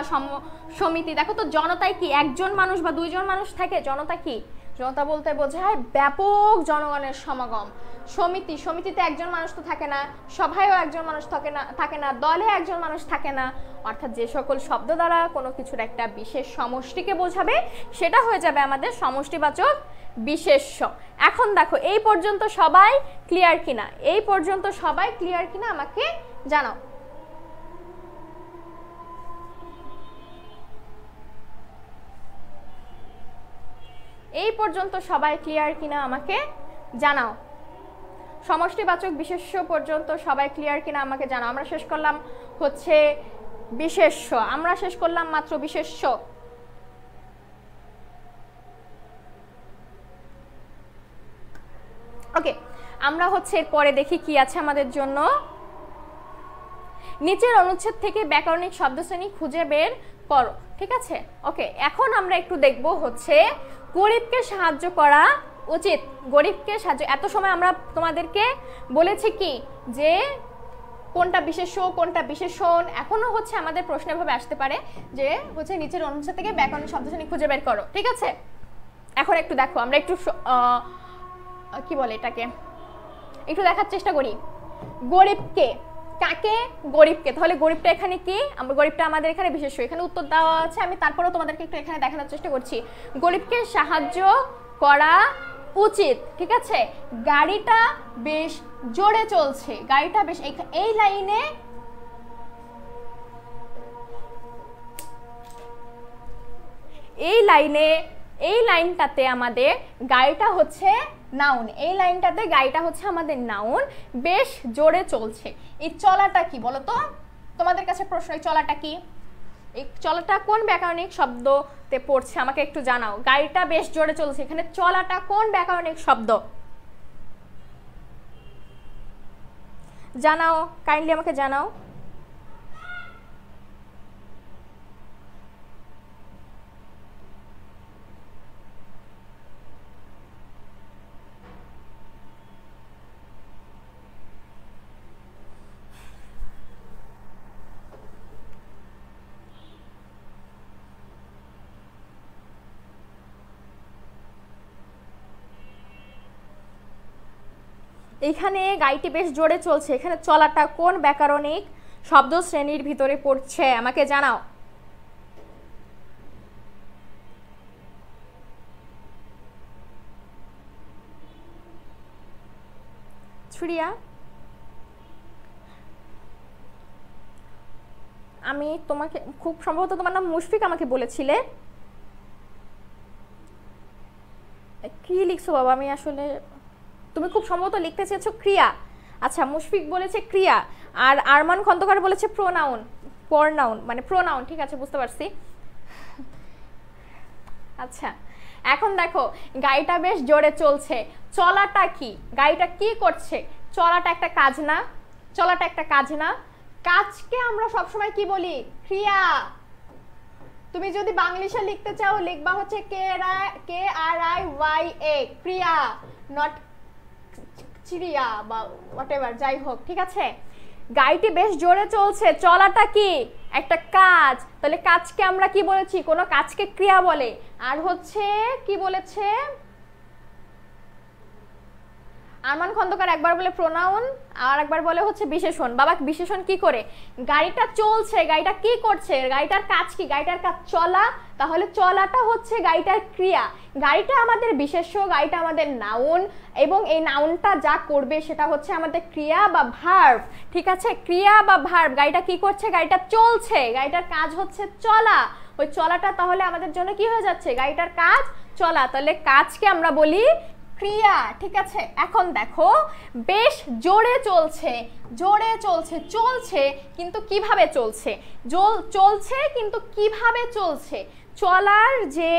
সমিতি। দেখো তো জনতায় কি একজন মানুষ বা দুইজন মানুষ থাকে? জনতা কি? জনতা বলতে বোঝায় ব্যাপক জনগণের সমাগম। সমিতি, সমিতিতে একজন মানুষ তো থাকে না, সভায়ও একজন মানুষ থাকে না, দলে একজন মানুষ থাকে না। অর্থাৎ যে সকল শব্দ দ্বারা কোনো কিছুর একটা বিশেষ সমষ্টিকে বোঝাবে সেটা হয়ে যাবে আমাদের সমষ্টিবাচক বিশেষ্য। এখন দেখো এই পর্যন্ত সবাই ক্লিয়ার কিনা, এই পর্যন্ত সবাই ক্লিয়ার কিনা আমাকে জানাও। এই পর্যন্ত সবাই ক্লিয়ার কিনা আমাকে জানাও। সমষ্টিবাচক বিশেষ্য পর্যন্ত সবাই ক্লিয়ার কিনা আমাকে জানাও। আমরা শেষ করলাম হচ্ছে বিশেষ্য, আমরা শেষ করলাম মাত্র বিশেষ্য। ওকে, আমরা হচ্ছে এরপরে দেখি কি আছে আমাদের জন্য। নিচের অনুচ্ছেদ থেকে ব্যাকরণিক শব্দশ্রেণী খুঁজে বের করো, ঠিক আছে। ওকে, এখন আমরা একটু দেখব হচ্ছে গরিবকে সাহায্য করা উচিত। গরিবকে সাহায্য, এত সময় আমরা তোমাদেরকে বলেছি কি যে কোনটা বিশেষ্য কোনটা বিশেষণ। এখনো হচ্ছে আমাদের প্রশ্ন এভাবে আসতে পারে যে হচ্ছে নিচের অনুচ্ছেদ থেকে ব্যাকরণিক শব্দশ্রেণী খুঁজে বের করো, ঠিক আছে। এখন একটু দেখো, আমরা একটু কি বলে এটাকে একটু দেখার চেষ্টা করি। গরিবকে, কাকে? গরিবকে। তাহলে গরিবটা এখানে কি? আমরা গরিবটা আমাদের এখানে বিশেষ্য, এখানে উত্তর দেওয়া আছে, আমি তারপরেও তোমাদেরকে একটু এখানে দেখানোর চেষ্টা করছি। গরিবকে সাহায্য করা উচিত, ঠিক আছে। গাড়িটা বেশ জোরে চলছে, গাড়িটা বেশ, এই লাইনে এই লাইনটাতে আমাদের গাড়িটা হচ্ছে নাউন, এই লাইনটাতে গাড়িটা হচ্ছে আমাদের নাউন, বেশ জোরে চলছে। এই চলাটা কি বলো তো? তোমাদের কাছে প্রশ্ন, এই চলাটা কি? এই চলাটা কোন ব্যাকরণিক শব্দতে পড়ছে আমাকে একটু জানাও। গাড়িটা বেশ জোরে চলছে, এখানে চলাটা কোন ব্যাকরণিক শব্দ? জানাও, কাইন্ডলি আমাকে জানাও। এখানে গাড়িটি বেশ জোরে চলছে, এখানে চলাটা কোন ব্যাকরণিক শব্দ শ্রেণীর ভিতরে পড়ছে আমাকে জানাও। ছুরিয়া, আমি তোমাকে খুব সম্ভবত তোমার নাম মুশফিক আমাকে বলেছিলে, কি লিখছো বাবা? আমি আসলে তুমি খুব সম্ভবত লিখতে চেয়েছো ক্রিয়া। আচ্ছা, মুশফিক বলেছে ক্রিয়া, আর আরমান খন্দকার বলেছে প্রোনাউন, প্রোনাউন মানে প্রোনাউন। ঠিক আছে, বুঝতে পারছি। আচ্ছা, এখন দেখো গাড়িটা বেশ জোরে চলছে, চলাটা কি? গাড়িটা কি করছে? চলাটা একটা কাজ না? চলাটা একটা কাজ না? কাজকে আমরা সবসময় কি বলি? ক্রিয়া। তুমি যদি বাংলিশে লিখতে চাও লিখবা হচ্ছে KRIYA, ক্রিয়া, নট চিড়িয়া বা হোয়াটএভার, যাই হোক। ঠিক আছে, গাড়িটি বেশ জোরে চলছে, চলাটা কি? একটা কাজ। তাহলে কাজকে আমরা কি বলেছি? কোনো কাজকে ক্রিয়া বলে। আর হচ্ছে কি বলেছে আরমান খন্দকার? একবার বলে প্রোনাউন আর একবার বলে হচ্ছে বিশেষণ। বাবা, বিশেষণ কি করে? গাড়িটা চলছে, গাড়িটা কি করছে? গাড়িটার কাজ কি? গাড়িটার কাজ চলা, তাহলে চলাটা হচ্ছে গাড়িটার ক্রিয়া। গাড়িটা আমাদের বিশেষ্য, গাড়িটা আমাদের নাউন, এবং এই নাউনটা যা করবে সেটা হচ্ছে আমাদের ক্রিয়া বা ভার্ব। ঠিক আছে, ক্রিয়া বা ভার্ব। গাড়িটা কি করছে? গাড়িটা চলছে, গাড়িটার কাজ হচ্ছে চলা। ওই চলাটা তাহলে আমাদের জন্য কি হয়ে যাচ্ছে? গাড়িটার কাজ চলা। তাহলে কাজকে আমরা বলি ক্রিয়া। ঠিক আছে, এখন দেখো বেশ জোরে চলছে, জোরে চলছে, চলছে কিন্তু কিভাবে চলছে? চলছে কিন্তু কিভাবে চলছে? চলার যে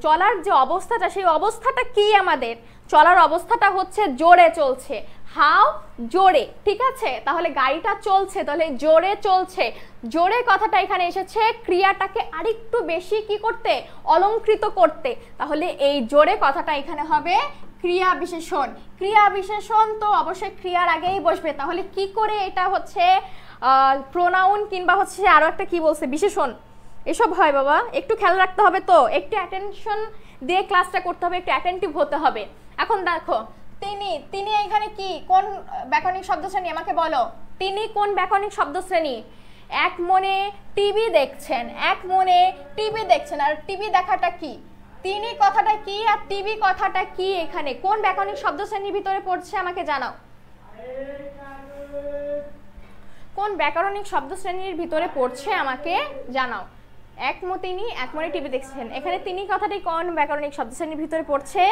চলার যে অবস্থাটা, সেই অবস্থাটা কি আমাদের? চলার অবস্থাটা হচ্ছে জোরে চলছে। হাউ? জোরে। ঠিক আছে, তাহলে গাড়িটা চলছে, তাহলে জোরে চলছে। জোরে কথাটা এখানে এসেছে ক্রিয়াটাকে আরেকটু বেশি কি করতে? অলংকৃত করতে। তাহলে এই জোরে কথাটা এখানে হবে ক্রিয়া বিশেষণ। ক্রিয়া বিশেষণ তো অবশ্যই ক্রিয়ার আগেই বসবে। তাহলে কি করে এটা হচ্ছে প্রোনাউন কিংবা হচ্ছে আরো একটা কি বলছে বিশেষণ এসব হয়? বাবা, একটু খেয়াল রাখতে হবে, তো একটু অ্যাটেনশন দিয়ে ক্লাসটা করতে হবে, একটু অ্যাটেন্টিভ হতে হবে। এখন দেখো তিনি, তিনি এখানে কি কোন ব্যাকরণিক শব্দ শ্রেণী আমাকে বলো? তিনি কোন ব্যাকরণিক শব্দ শ্রেণী? এক মনে টিভি দেখছেন, এক মনে টিভি দেখছেন। আর টিভি দেখাটা কি? তিনি কথাটা কি আর টিভি কথাটা কি? এখানে কোন ব্যাকরণিক শব্দ শ্রেণীর ভিতরে পড়ছে আমাকে জানাও। কোন ব্যাকরণিক শব্দ শ্রেণীর ভিতরে পড়ছে আমাকে জানাও। তিনি এক মনে টিভি দেখছেন, এখানে তিনি কথাটি কোন ব্যাকরণিক শব্দ শ্রেণীর ভিতরে পড়ছে?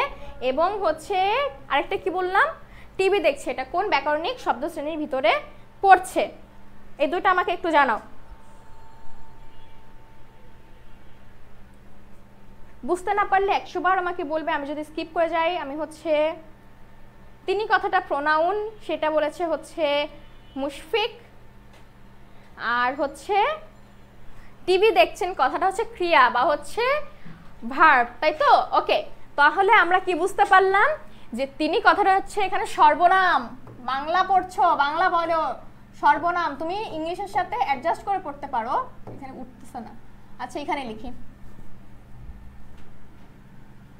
এবং হচ্ছে আরেকটা কি বললাম? টিভি দেখছে, এটা কোন ব্যাকরণিক শব্দ শ্রেণীর ভিতরে পড়ছে? এই দুটো আমাকে একটু জানাও। বুঝতে না পারলে 100 বার আমাকে বলবে, আমি যদি স্কিপ করে যাই। আমি হচ্ছে তিনি কথাটা প্রোনাউন, সেটা বলেছে হচ্ছে মুশফিক, আর হচ্ছে টিভি দেখছেন কথাটা হচ্ছে ক্রিয়া বা হচ্ছে ভার্ব, তাই তো? ওকে, তাহলে আমরা কি বুঝতে পারলাম? যে তিনি কথাটা হচ্ছে এখানে সর্বনাম। বাংলা পড়ছো, বাংলা বলো। সর্বনাম তুমি ইংলিশের সাথে অ্যাডজাস্ট করে পড়তে পারো, এখানে উঠতেছে না। আচ্ছা, এখানে লিখি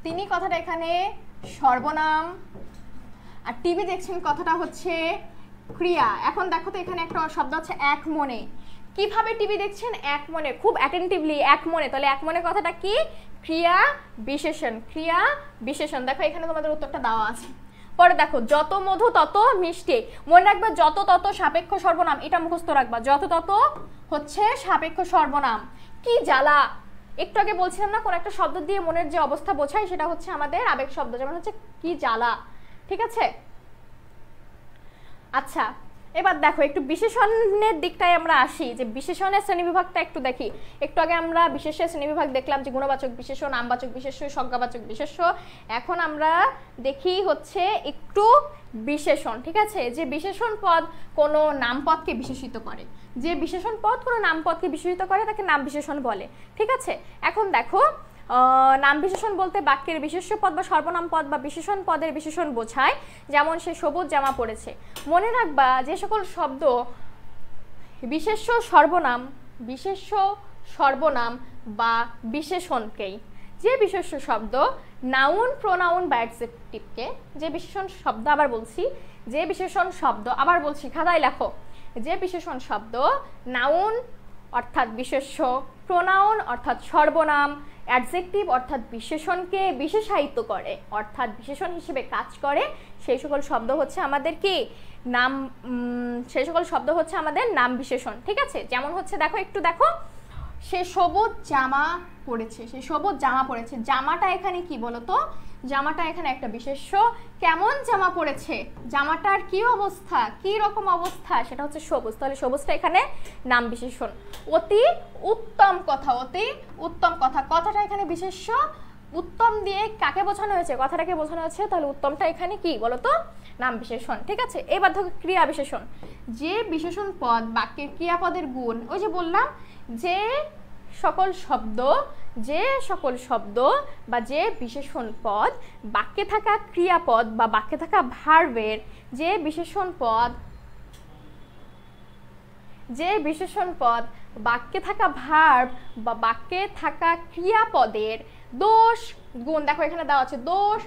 তিনি কথাটা এখানে সর্বনাম, আর টিভি দেখছেন কথাটা হচ্ছে ক্রিয়া। এখন দেখো তো এখানে একটা শব্দ আছে এক মনে। কিভাবে টিভি দেখছেন? এক মনে, খুব অ্যাটেন্টিভলি এক মনে। তাহলে এক মনে কথাটা কি? ক্রিয়া বিশেষণ, ক্রিয়া বিশেষণ। দেখো এখানে তোমাদের উত্তরটা দেওয়া আছে। পরে দেখো যত মধু তত মিষ্টি। মনে রাখবা যত তত সাপেক্ষ সর্বনাম, এটা মুখস্থ রাখবা। যত তত হচ্ছে সাপেক্ষ সর্বনাম। কি জ্বালা, একটু আগে বলছিলাম না কোন একটা শব্দ দিয়ে মনের যে অবস্থা বোঝায় সেটা হচ্ছে আমাদের আবেগ শব্দ, যেমন হচ্ছে কি জ্বালা। ঠিক আছে, আচ্ছা এবার দেখো একটু বিশেষণের দিকটায় আমরা আসি, যে বিশেষণের শ্রেণীবিভাগটা একটু দেখি। একটু আগে আমরা বিশেষের শ্রেণীবিভাগ দেখলাম, যে গুণবাচক বিশেষ্য, নামবাচক বিশেষ্য, সংজ্ঞাবাচক বিশেষ্য। এখন আমরা দেখি হচ্ছে একটু বিশেষণ। ঠিক আছে, যে বিশেষণ পদ কোনো নামপদকে বিশেষিত করে, যে বিশেষণ পদ কোনো নামপদকে বিশেষিত করে তাকে নাম বিশেষণ বলে। ঠিক আছে, এখন দেখো নাম বিশেষণ বলতে বাক্যের বিশেষ্য পদ বা সর্বনাম পদ বা বিশেষণ পদের বিশেষণ বোঝায়। যেমন সে সবুজ জামা পড়েছে। মনে রাখবা যে সকল শব্দ বিশেষ্য সর্বনাম, বিশেষ্য সর্বনাম বা বিশেষণকেই যে বিশেষ্য শব্দ নাউন, প্রোনাউন বা অ্যাডজেক্টিভকে, যে বিশেষণ শব্দ, আবার বলছি, যে বিশেষণ শব্দ, আবার বলছি, খাতায় লেখো, যে বিশেষণ শব্দ নাউন অর্থাৎ বিশেষ্য, প্রোনাউন অর্থাৎ সর্বনাম, অ্যাডজেক্টিভ অর্থাৎ বিশেষণকে বিশেষায়িত করে অর্থাৎ বিশেষণ হিসেবে কাজ করে, সেই সকল শব্দ হচ্ছে আমাদের কি নাম, সেই সকল শব্দ হচ্ছে আমাদের নাম বিশেষণ। ঠিক আছে, যেমন হচ্ছে দেখো, একটু দেখো, সে সবুজ জামা পরেছে, সে সবুজ জামা পরেছে, জামাটা এখানে কি বলতো, জামাটা এখানে একটা বিশেষ্য। কেমন জামা পরেছে, জামাটার কি অবস্থা, কি রকম অবস্থা, সেটা হচ্ছে সবুজ, তাহলে সবুজটা এখানে নাম বিশেষণ। অতি উত্তম কথা, অতি উত্তম কথা, কথাটা এখানে বিশেষ্য, উত্তম দিয়ে কাকে বোঝানো হয়েছে, কথাটাকে বোঝানো হয়েছে, তাহলে উত্তমটা এখানে কি বলতো, নাম বিশেষণ। ঠিক আছে, এবার দেখো ক্রিয়া বিশেষণ। যে বিশেষণ পদ বাক্যের ক্রিয়াপদের গুণ, ওই যে বললাম, যে সকল শব্দ, যে সকল শব্দ বা যে বিশেষণ পদ বাক্যে থাকা ক্রিয়াপদ বা বাক্যে থাকা ভার্বের, যে বিশেষণ পদ, যে বিশেষণ পদ বাক্যে থাকা ভার্ব বা বাক্যে থাকা ক্রিয়াপদের দোষ গুণ, দেখো এখানে দেওয়া আছে, দোষ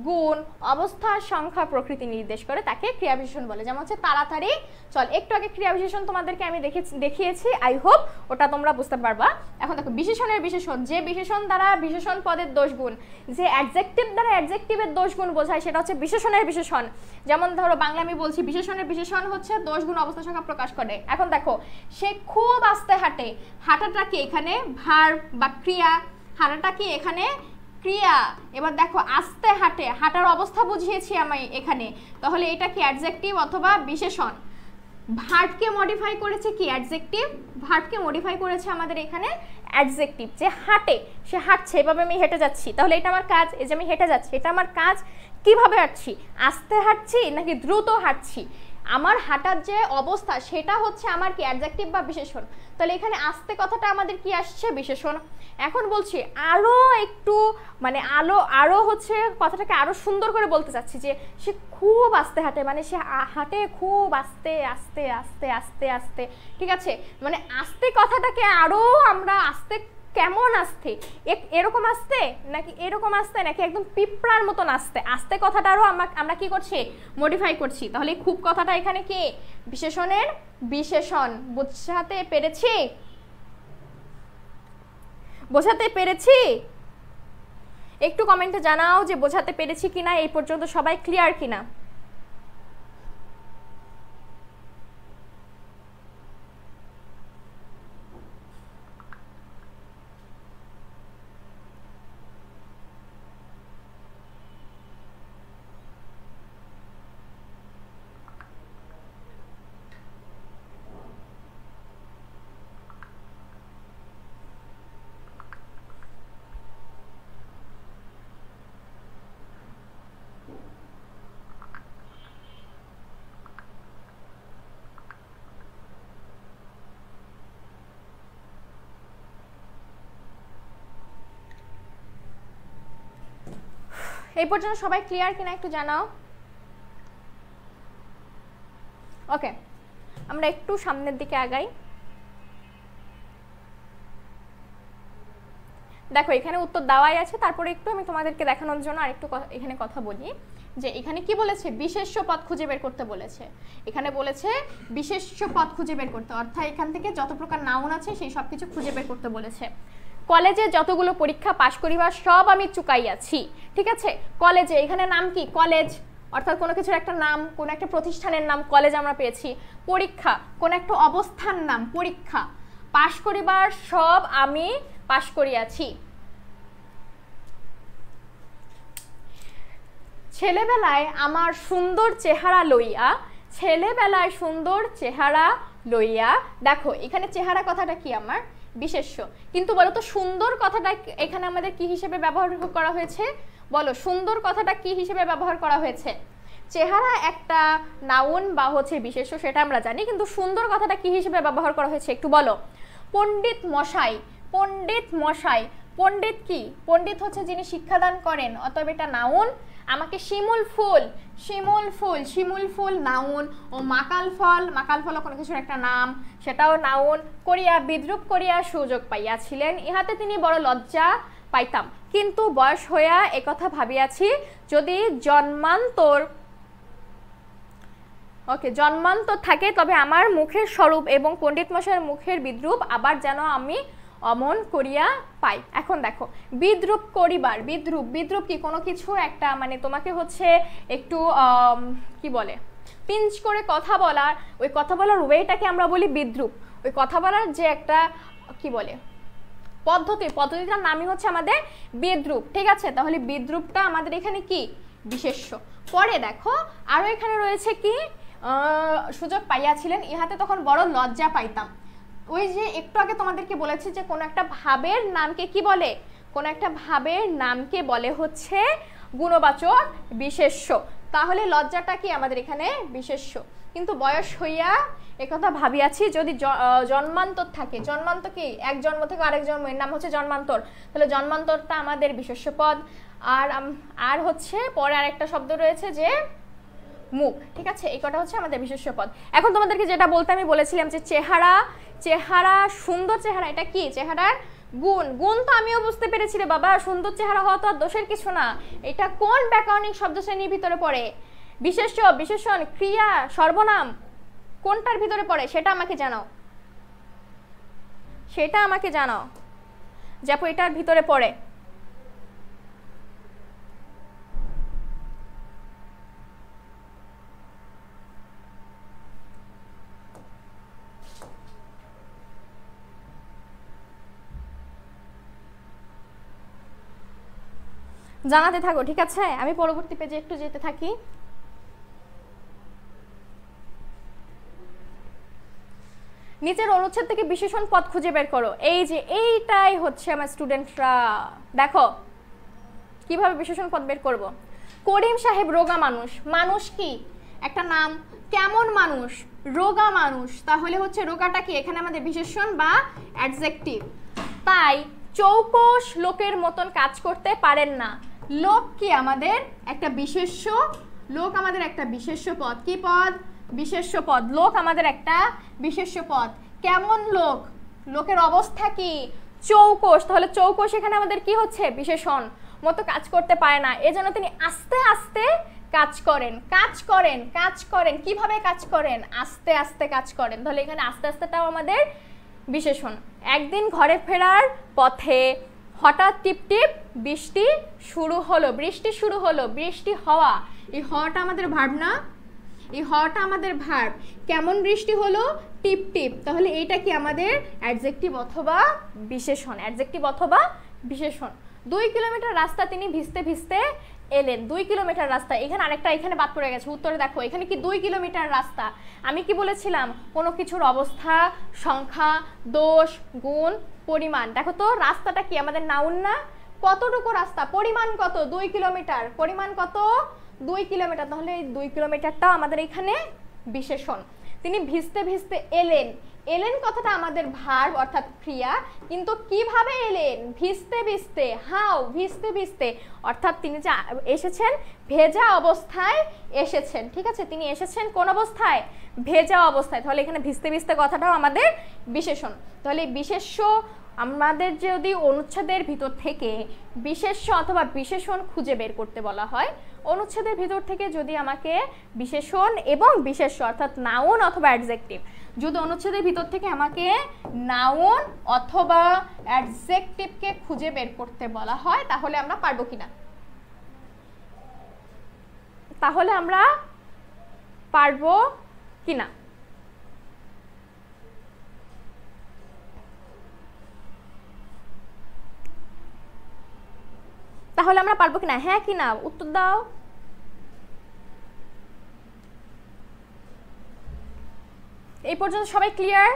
গুণ অবস্থা সংখ্যা প্রকৃতি নির্দেশ করে তাকে ক্রিয়া বিশেষণ বলে। যেমন হচ্ছে তাড়াতাড়ি চল, একটু আগে ক্রিয়া বিশেষণ তোমাদেরকে আমি দেখিয়েছি, আই হোপ ওটা তোমরা বুঝতে পারবা। এখন দেখো বিশেষণের বিশেষণ, যে বিশেষণ দ্বারা বিশেষণ পদের দোষ গুণ, যে অ্যাডজেক্টিভ দ্বারা অ্যাডজেক্টিভের দোষ গুণ বোঝায়, সেটা হচ্ছে বিশেষণের বিশেষণ। যেমন ধরো বাংলা আমি বলছি, বিশেষণের বিশেষণ হচ্ছে দোষ গুণ অবস্থা সংখ্যা প্রকাশ করে। এখন দেখো, সে খুব আস্তে হাঁটে, হাঁটাটা কি এখানে ভার্ব বা ক্রিয়া, হাঁটাটা কি এখানে ক্রিয়া। এবার দেখো আস্তে হাঁটে, হাঁটার অবস্থা বুঝিয়েছি আমি এখানে, তাহলে এটা কি অ্যাডজেক্টিভ অথবা বিশেষণ। ভার্বকে মডিফাই করেছে কি অ্যাডজেক্টিভ, ভার্বকে মডিফাই করেছে আমাদের এখানে অ্যাডজেক্টিভ। যে হাঁটে, সে হাঁটছে, এভাবে আমি হেঁটে যাচ্ছি, তাহলে এটা আমার কাজ, এই যে আমি হেঁটে যাচ্ছি, এটা আমার কাজ। কিভাবে হাঁটছি, আস্তে হাঁটছি নাকি দ্রুত হাঁটছি, আমার হাঁটার যে অবস্থা সেটা হচ্ছে আমার কি অ্যাডজেক্টিভ বা বিশেষণ। তাহলে এখানে আস্তে কথাটা আমাদের কি আসছে, বিশেষণ। এখন বলছি আরো একটু মানে আরো হচ্ছে কথাটাকে আরো সুন্দর করে বলতে চাচ্ছি, যে সে খুব আস্তে হাঁটে, মানে সে হাঁটে খুব আস্তে আস্তে আস্তে আস্তে আস্তে। ঠিক আছে, মানে আস্তে কথাটাকে আরো আমরা আস্তে, কেমন আস্তে, এরকম আস্তে নাকি এরকম আস্তে নাকি একদম পিঁপড়ার মতন আস্তে, আস্তে কথাটা আরো আমরা কি করছি, মডিফাই করছি। তাহলে খুব কথাটা এখানে কি বিশেষণের বিশেষণ। বোঝাতে পেরেছি, বোঝাতে পেরেছি? একটু কমেন্টে জানাও যে বোঝাতে পেরেছি কিনা, এই পর্যন্ত সবাই ক্লিয়ার কিনা। এই পর্যন্ত সবাই ক্লিয়ার কিনা একটু জানাও। ওকে, আমরা একটু সামনের দিকে আগাই। দেখো এখানে উত্তর দেওয়াই আছে, তারপরে একটু আমি তোমাদেরকে দেখানোর জন্য আরেকটু এখানে কথা বলি, যে এখানে কি বলেছে, বিশেষ্য পদ খুঁজে বের করতে বলেছে। এখানে বলেছে বিশেষ্য পদ খুঁজে বের করতে, অর্থাৎ এখান থেকে যত প্রকার নাউন আছে সেই সব কিছু খুঁজে বের করতে বলেছে। কলেজে যতগুলো পরীক্ষা পাশ করিবার সব আমি চুকাইয়াছি। ঠিক আছে, কলেজে, এখানে নাম কি, কলেজ, অর্থাৎ কোনো কিছুর একটা নাম, কোনো একটা প্রতিষ্ঠানের নাম কলেজ আমরা পেয়েছি। পরীক্ষা, কোনো একটা অবস্থার নাম পরীক্ষা। পাশ করিবার সব আমি পাশ করিয়াছি। ছেলেবেলায় আমার সুন্দর চেহারা লইয়া, ছেলেবেলায় সুন্দর চেহারা লইয়া, দেখো এখানে চেহারা কথাটা কি আমার বিশেষ্য, কিন্তু বলো তো সুন্দর কথাটা এখানে আমাদের কি হিসেবে ব্যবহার করা হয়েছে, বলো সুন্দর কথাটা কি হিসেবে ব্যবহার করা হয়েছে। চেহারা একটা নাউন বা হচ্ছে বিশেষ্য, সেটা আমরা জানি, কিন্তু সুন্দর কথাটা কি হিসেবে ব্যবহার করা হয়েছে একটু বলো। পণ্ডিত মশাই, পণ্ডিত মশাই, পণ্ডিত কি, পণ্ডিত হচ্ছে যিনি শিক্ষাদান করেন, অতএব এটা নাউন। আমাকে শিমুল ফুল, শিমুল ফুল, শিমুল ফুল নাউন। ও মাকাল ফল, মাকাল ফল কোনো কিছুর একটা নাম, সেটাও নাউন। করিয়া বিদ্রুপ করিয়া সুযোগ পাইয়াছিলেন, ইহাতে তিনি বড় লজ্জা পাইতাম, কিন্তু বয়স হইয়া একথা ভাবিয়াছি, যদি জন্মান্তর জন্মান্তর থাকে তবে আমার মুখের স্বরূপ এবং পণ্ডিত মশাইয়ের মুখের বিদ্রূপ আবার যেন আমি অমন করিয়া পাই। এখন দেখো বিদ্রূপ করিবার, বিদ্রূপ কি কোনো কিছু একটা মানে তোমাকে হচ্ছে একটু কি বলে পিঞ্চ করে কথা বলার, ওই কথা বলার ওয়েটাকে আমরা বলি বিদ্রূপ। ওই কথা বলার যে একটা কি বলে পদ্ধতিটার নামই হচ্ছে আমাদের বিদ্রূপ, ঠিক আছে। তাহলে বিদ্রূপটা আমাদের এখানে কি বিশেষ্য। পরে দেখো আরো এখানে রয়েছে কি সুযোগ পাইয়াছিলেন, ইহাতে তখন বড় লজ্জা পাইতাম। ওই যে একটু আগে তোমাদেরকে বলেছি যে কোনো একটা ভাবের নামকে কি বলে, কোনো একটা ভাবের নামকে বলে হচ্ছে গুণবাচক বিশেষ্য। তাহলে লজ্জাটা কি আমাদের এখানে বিশেষ্য। কিন্তু বয়স হইয়া একথা ভাবিয়াছি, যদি জন্মান্তর থাকে, জন্মান্তর কি এক জন্ম থেকে আরেক জন্ম, এর নাম হচ্ছে জন্মান্তর, তাহলে জন্মান্তরটা আমাদের বিশেষ্য পদ। আর হচ্ছে পরে আরেকটা শব্দ রয়েছে যে মুখ, ঠিক আছে, এই কটা হচ্ছে আমাদের বিশেষ্য পদ। এখন তোমাদেরকে যেটা বলতে আমি বলেছিলাম যে চেহারা সুন্দর চেহারা, এটা কি চেহারার গুণ তো আমিও বুঝতে পেরেছি রে বাবা, সুন্দর চেহারা হওয়া তো আর দোষের কিছু না। এটা কোন ব্যাকরণিক শব্দ শ্রেণীর ভিতরে পড়ে, বিশেষ্য, বিশেষণ, ক্রিয়া, সর্বনাম, কোনটার ভিতরে পড়ে সেটা আমাকে জানাও, যাপু এটার ভিতরে পড়ে। জানাতে থাকো, ঠিক আছে, আমি পরবর্তী পেজে একটু যেতে থাকি। নিচের অনুচ্ছেদ থেকে বিশেষণ পদ খুঁজে বের করো। এই যে এইটাই হচ্ছে আমার স্টুডেন্টরা, দেখো কিভাবে বিশেষণ পদ বের করব। করিম সাহেব রোগা মানুষ, মানুষ কি একটা নাম, কেমন মানুষ, রোগা মানুষ, তাহলে হচ্ছে রোগাটা কি এখানে আমাদের বিশেষণ বা অ্যাডজেক্টিভ। তাই চৌকস লোকের মতন কাজ করতে পারেন না, লোক কি আমাদের একটা বিশেষ্য, লোক আমাদের একটা বিশেষ্য পদ, কি পদ, বিশেষ্য পদ, লোক আমাদের একটা বিশেষ্য পদ। কেমন লোক, লোকের অবস্থা কি চৌকস, তাহলে চৌকস এখানে আমাদের কি হচ্ছে বিশেষণ, মতো কাজ করতে পারে না, এজন্য তিনি আস্তে আস্তে কাজ করেন, কিভাবে কাজ করেন, আস্তে আস্তে কাজ করেন, তাহলে এখানে আস্তে আস্তেটাও আমাদের বিশেষণ। একদিন ঘরে ফেরার পথে হঠাৎ টিপটিপ বৃষ্টি শুরু হলো, বৃষ্টি হওয়া, এই হওয়াটা আমাদের ভার্ব না, এই হওয়াটা আমাদের ভার্ব। কেমন বৃষ্টি হলো, টিপ টিপ, তাহলে এইটা কি আমাদের অ্যাডজেক্টিভ অথবা বিশেষণ। 2 কিলোমিটার রাস্তা তিনি ভিজতে ভিজতে এলেন, 2 কিলোমিটার রাস্তা, এখানে আরেকটা এখানে বাদ পড়ে গেছে, উত্তরে দেখো এখানে কি 2 কিলোমিটার রাস্তা। আমি কি বলেছিলাম কোনো কিছুর অবস্থা, সংখ্যা, দোষ, গুণ, পরিমাণ। দেখো তো রাস্তাটা কি আমাদের নাউন না, কতটুকু রাস্তা, পরিমাণ কত 2 কিলোমিটার, পরিমাণ কত 2 কিলোমিটার, তাহলে এই 2 কিলোমিটারটা আমাদের এখানে বিশেষণ। তিনি ভিজতে ভিজতে এলেন, এলেন কথাটা আমাদের ভার্ব অর্থাৎ ক্রিয়া, কিন্তু কিভাবে এলেন, ভিজতে ভিজতে, হাউ, ভিজতে ভিজতে, অর্থাৎ তিনি যে এসেছেন ভেজা অবস্থায় এসেছেন, ঠিক আছে, তিনি এসেছেন কোন অবস্থায়, ভেজা অবস্থায়, তাহলে এখানে ভিজতে ভিজতে কথাটাও আমাদের বিশেষণ। তাহলে বিশেষ্য আমাদের যদি অনুচ্ছেদের ভিতর থেকে বিশেষ্য অথবা বিশেষণ খুঁজে বের করতে বলা হয়, অনুচ্ছেদের ভিতর থেকে যদি আমাকে বিশেষণ এবং বিশেষ্য অর্থাৎ নাউন অথবা অ্যাডজেক্টিভ, যদি অনুচ্ছেদের ভিতর থেকে আমাকে নাউন অথবা অ্যাডজেক্টিভকে খুঁজে বের করতে বলা হয়, তাহলে আমরা পারবো কিনা, তাহলে আমরা পারবো কিনা, তাহলে আমরা পারবো কিনা, হ্যাঁ কিনা উত্তর দাও। এই পর্যন্ত সবাই ক্লিয়ার?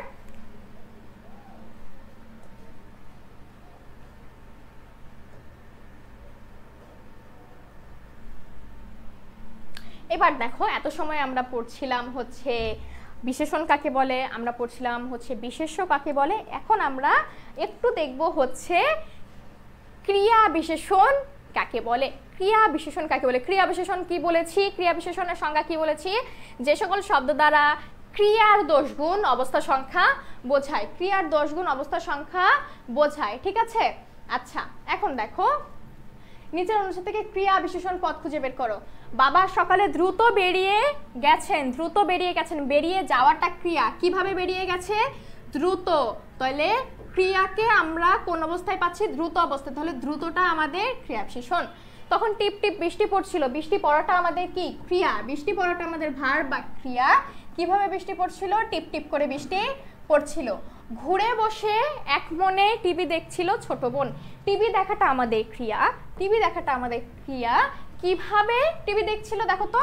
এবার দেখো এত সময় আমরা পড়ছিলাম হচ্ছে বিশেষণ কাকে বলে, আমরা পড়ছিলাম হচ্ছে বিশেষ্য কাকে বলে, এখন আমরা একটু দেখব হচ্ছে ক্রিয়া বিশেষণ কাকে বলে। ক্রিয়া বিশেষণ কাকে বলে, ক্রিয়া বিশেষণ কি বলেছি, ক্রিয়া বিশেষণের সংজ্ঞা কি বলেছি, যে সকল শব্দ দ্বারা ক্রিয়ার দোষগুণ অবস্থা সংখ্যা বোঝায়, ক্রিয়ার দোষগুণ অবস্থা সংখ্যা বোঝায়, ঠিক আছে। আচ্ছা, এখন দেখো নিচের অনুচ্ছেদ থেকে ক্রিয়া বিশেষণ পদ খুঁজে বের করো। বাবা সকালে দ্রুত বেরিয়ে গেছেন, বেরিয়ে যাওয়াটা ক্রিয়া, কিভাবে বেরিয়ে গেছে? দ্রুত। তাহলে ক্রিয়াকে আমরা কোন অবস্থায় পাচ্ছি? দ্রুত অবস্থায়। তাহলে দ্রুতটা আমাদের ক্রিয়া বিশেষণ। তখন টিপ টিপ বৃষ্টি পড়ছিল, বৃষ্টি পড়াটা আমাদের কি? ক্রিয়া। বৃষ্টি পড়াটা আমাদের ভার্ব বা ক্রিয়া। কিভাবে বৃষ্টি পড়ছিল? টিপ টিপ করে বৃষ্টি পড়ছিল। ঘুরে বসে এক মনে টিভি দেখছিল ছোট বোন। টিভি দেখাটা আমাদের ক্রিয়া, কিভাবে টিভি দেখছিল? দেখো তো,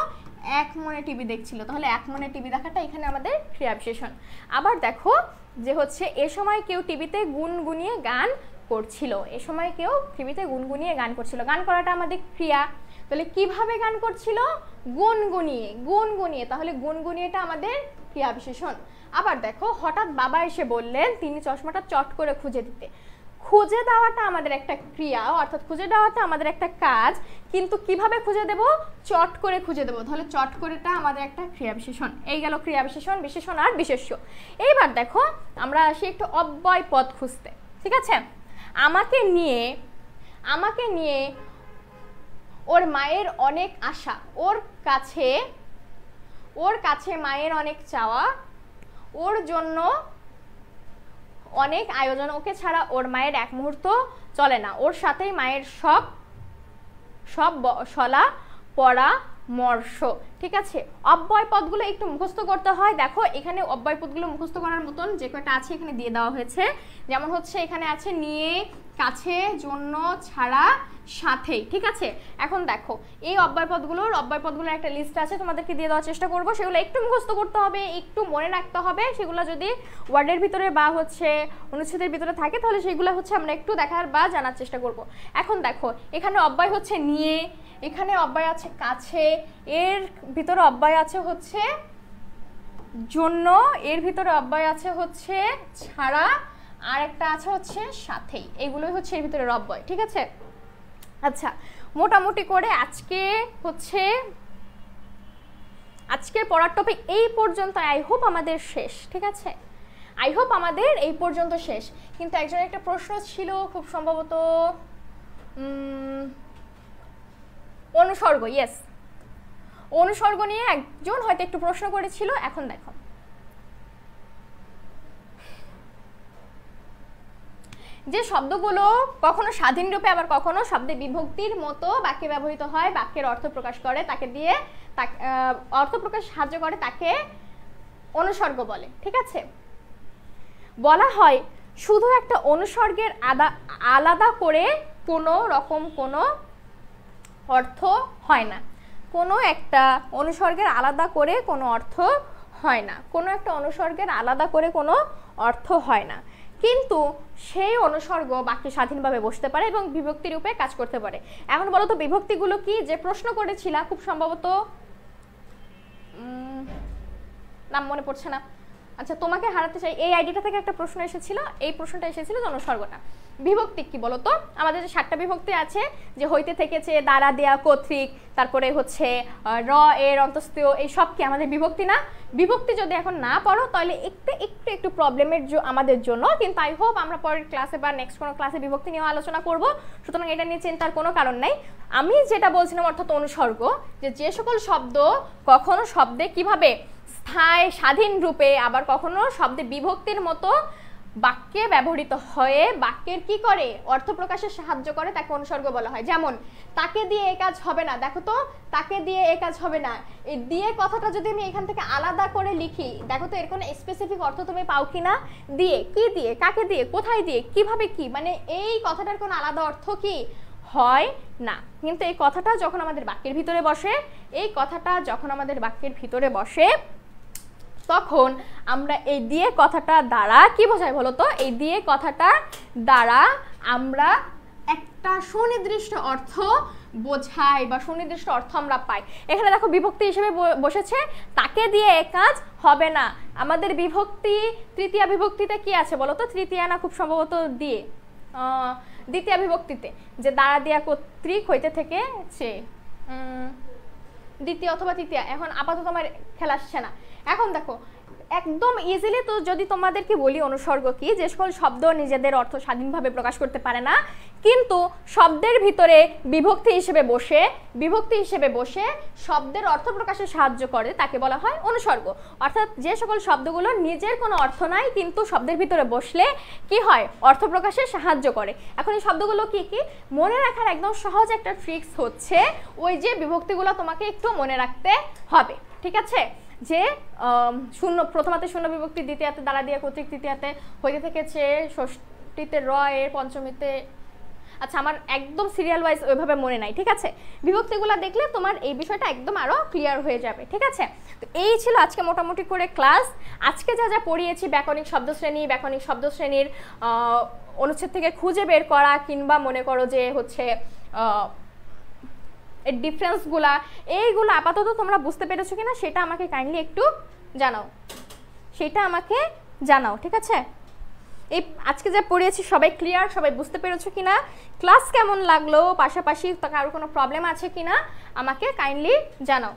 এক মনে টিভি দেখছিল, তাহলে এক মনে টিভি দেখাটা এখানে আমাদের ক্রিয়া বিশেষণ। আবার দেখো যে হচ্ছে এ সময় কেউ টিভিতে গুনগুনিয়ে গান করছিল, গান করাটা আমাদের ক্রিয়া। তাহলে কিভাবে গান করছিল? গুনগুনিয়ে, তাহলে গুনগুনিয়েটা আমাদের ক্রিয়া বিশেষণ। আবার দেখো হঠাৎ বাবা এসে বললেন তিনি চশমাটা চট করে খুঁজে দিতে। খুঁজে দেওয়াটা আমাদের একটা ক্রিয়া, অর্থাৎ খুঁজে দেওয়াটা আমাদের একটা কাজ, কিন্তু কিভাবে খুঁজে দেব? চট করে খুঁজে দেব, তাহলে চট করেটা আমাদের একটা ক্রিয়া বিশেষণ। এই গেল ক্রিয়া বিশেষণ, বিশেষণ আর বিশেষ্য। এইবার দেখো আমরা আসি একটু অব্যয় পদ খুঁজতে, ঠিক আছে? আমাকে নিয়ে ওর মায়ের অনেক আশা, ওর কাছে মায়ের অনেক চাওয়া, ওর জন্য অনেক আয়োজন, ওকে ছাড়া ওর মায়ের এক মুহূর্ত চলে না, ওর সাথেই মায়ের সব সলা পরামর্শ, ঠিক আছে? অব্যয় পদগুলো একটু মুখস্থ করতে হয়। দেখো এখানে অব্যয় পদগুলো মুখস্থ করার মতন যে কয়টা আছে এখানে দিয়ে দেওয়া হয়েছে। যেমন হচ্ছে এখানে আছে নিয়ে, কাছে, জন্য, ছাড়া, সাথেই, ঠিক আছে? এখন দেখো এই অব্যয় পদগুলোর একটা লিস্ট আছে, তোমাদেরকে দিয়ে দেওয়ার চেষ্টা করব। সেগুলো একটু মুখস্থ করতে হবে, একটু মনে রাখতে হবে। সেগুলো যদি ওয়ার্ডের ভিতরে বা হচ্ছে অনুচ্ছেদের ভিতরে থাকে তাহলে সেগুলো হচ্ছে আমরা একটু দেখার বা জানার চেষ্টা করব। এখন দেখো এখানে অব্যয় হচ্ছে নিয়ে, এখানে অব্যয় আছে কাছে, এর ভিতরে অব্যয় আছে হচ্ছে জন্য, এর ভিতরে অব্যয় আছে হচ্ছে ছাড়া, আর একটা আছে হচ্ছে সাথেই। এগুলোই হচ্ছে এর ভিতরে অব্যয়, ঠিক আছে? আচ্ছা, মোটামুটি করে আজকের পড়ার টপিক এই পর্যন্ত। আই হোপ আমাদের শেষ, ঠিক আছে? এই পর্যন্ত শেষ। কিন্তু একজনের একটা প্রশ্ন ছিল খুব সম্ভবত অনুসর্গ, ইয়েস, অনুসর্গ নিয়ে একজন হয়তো একটু প্রশ্ন করেছিল। এখন দেখো যে শব্দগুলো কখনো স্বাধীন রূপে আবার কখনো শব্দে বিভক্তির মতো বাক্যে ব্যবহৃত হয়, বাক্যের অর্থ প্রকাশ করে, অর্থ প্রকাশ সাহায্য করে, তাকে অনুসর্গ বলে, ঠিক আছে? বলা হয় শুধু একটা অনুসর্গের আলাদা করে কোনো রকম কোনো অর্থ হয় না, কোনো একটা অনুসর্গের আলাদা করে কোনো অর্থ হয় না, কিন্তু সেই অনুসর্গ বাক্যে স্বাধীনভাবে বসতে পারে এবং বিভক্তি রূপে কাজ করতে পারে। এখন বলো তো বিভক্তিগুলো কি? যে প্রশ্ন করেছিলা খুব সম্ভবত নাম মনে পড়ছে না। আচ্ছা, তোমাকে হারাতে চাই এই আইডিটা থেকে একটা প্রশ্ন এসেছিল, এই প্রশ্নটা এসেছিল যে অনুসর্গটা বিভক্তি কি বলো তো? আমাদের যে 7টা বিভক্তি আছে, যে হইতে, থেকেছে, দ্বারা, দেয়া, কর্তৃক, তারপরে হচ্ছে র, এর, অন্তস্থীয়, এই সব কি আমাদের বিভক্তি না? বিভক্তি যদি এখন না পড়ো তাহলে একটু প্রবলেমের আমাদের জন্য, কিন্তু আই হোপ আমরা পরের ক্লাসে বা নেক্সট কোনো ক্লাসে বিভক্তি নিয়ে আলোচনা করব, সুতরাং এটা নিয়ে চিন্তার কোনো কারণ নেই। আমি যেটা বলছিলাম অর্থাৎ অনুসর্গ, যে সকল শব্দ কখনো শব্দে কিভাবে স্থায়ী স্বাধীন রূপে আবার কখনো শব্দে বিভক্তির মতো বাক্যে ব্যবহৃত হয়ে বাক্যের কি করে? অর্থ প্রকাশে সাহায্য করে, তাকে অনুসর্গ বলা হয়। যেমন তাকে দিয়ে এ কাজ হবে না, দেখো তো তাকে দিয়ে এ কাজ হবে না, এই দিয়ে কথাটা যদি আমি এখান থেকে আলাদা করে লিখি, দেখো তো এর কোনো স্পেসিফিক অর্থ তুমি পাও কি না? দিয়ে, কি দিয়ে, কাকে দিয়ে, কোথায় দিয়ে, কিভাবে, কি মানে এই কথাটার কোনো আলাদা অর্থ কি হয় না। কিন্তু এই কথাটা যখন আমাদের বাক্যের ভিতরে বসে তখন আমরা এই দিয়ে কথাটা দ্বারা কি বোঝায় বলো তো? এই দিয়ে কথাটা দ্বারা আমরা একটা সুনির্দিষ্ট অর্থ বোঝাই বা সুনির্দিষ্ট অর্থ আমরা পাই। এখানে দেখো বিভক্তি হিসেবে বসেছে তাকে দিয়ে এ কাজ হবে না। আমাদের বিভক্তি তৃতীয়া বিভক্তিতে কি আছে বলো তো? তৃতীয়া না খুব সম্ভবত দিয়ে, দ্বিতীয় বিভক্তিতে যে দ্বারা, দেয়া, কর্তৃক, হইতে, থেকেছে, দ্বিতীয় অথবা তৃতীয়া, এখন আপাতত আমার খেলা আসছে না। এখন দেখো একদম ইজিলি তো যদি তোমাদেরকে বলি অনুসর্গ কি, যে সকল শব্দ নিজেদের অর্থ স্বাধীনভাবে প্রকাশ করতে পারে না কিন্তু শব্দের ভিতরে বিভক্তি হিসেবে বসে শব্দের অর্থ প্রকাশে সাহায্য করে তাকে বলা হয় অনুসর্গ। অর্থাৎ যে সকল শব্দগুলো নিজের কোনো অর্থ নাই কিন্তু শব্দের ভিতরে বসলে কি হয়, অর্থ প্রকাশে সাহায্য করে। এখন এই শব্দগুলো কি কি মনে রাখার একদম সহজ একটা ট্রিক্স হচ্ছে ওই যে বিভক্তিগুলো তোমাকে একটু মনে রাখতে হবে, ঠিক আছে? যে শূন্য, প্রথমাতে শূন্য বিভক্তি, দ্বিতীয়াতে দ্বারা দিয়ে কর্তৃক, তৃতীয়াতে হইতে থেকেছে, ষষ্ঠীতে র এর, পঞ্চমীতে, আচ্ছা আমার একদম সিরিয়াল ওয়াইজ ওইভাবে মনে নাই, ঠিক আছে? বিভক্তিগুলো দেখলে তোমার এই বিষয়টা একদম আরো ক্লিয়ার হয়ে যাবে, ঠিক আছে? তো এই ছিল আজকে মোটামুটি করে ক্লাস। আজকে যা যা পড়িয়েছি ব্যাকরণিক শব্দশ্রেণীর অনুচ্ছেদ থেকে খুঁজে বের করা কিংবা মনে করো যে হচ্ছে এর ডিফারেন্সগুলা, এইগুলো আপাতত তোমরা বুঝতে পেরেছো কিনা সেটা আমাকে কাইন্ডলি একটু জানাও, ঠিক আছে? এই আজকে যা পড়িয়েছি সবাই ক্লিয়ার, সবাই বুঝতে পেরেছো কিনা, ক্লাস কেমন লাগলো, পাশাপাশি কারো কোনো প্রবলেম আছে কিনা আমাকে কাইন্ডলি জানাও।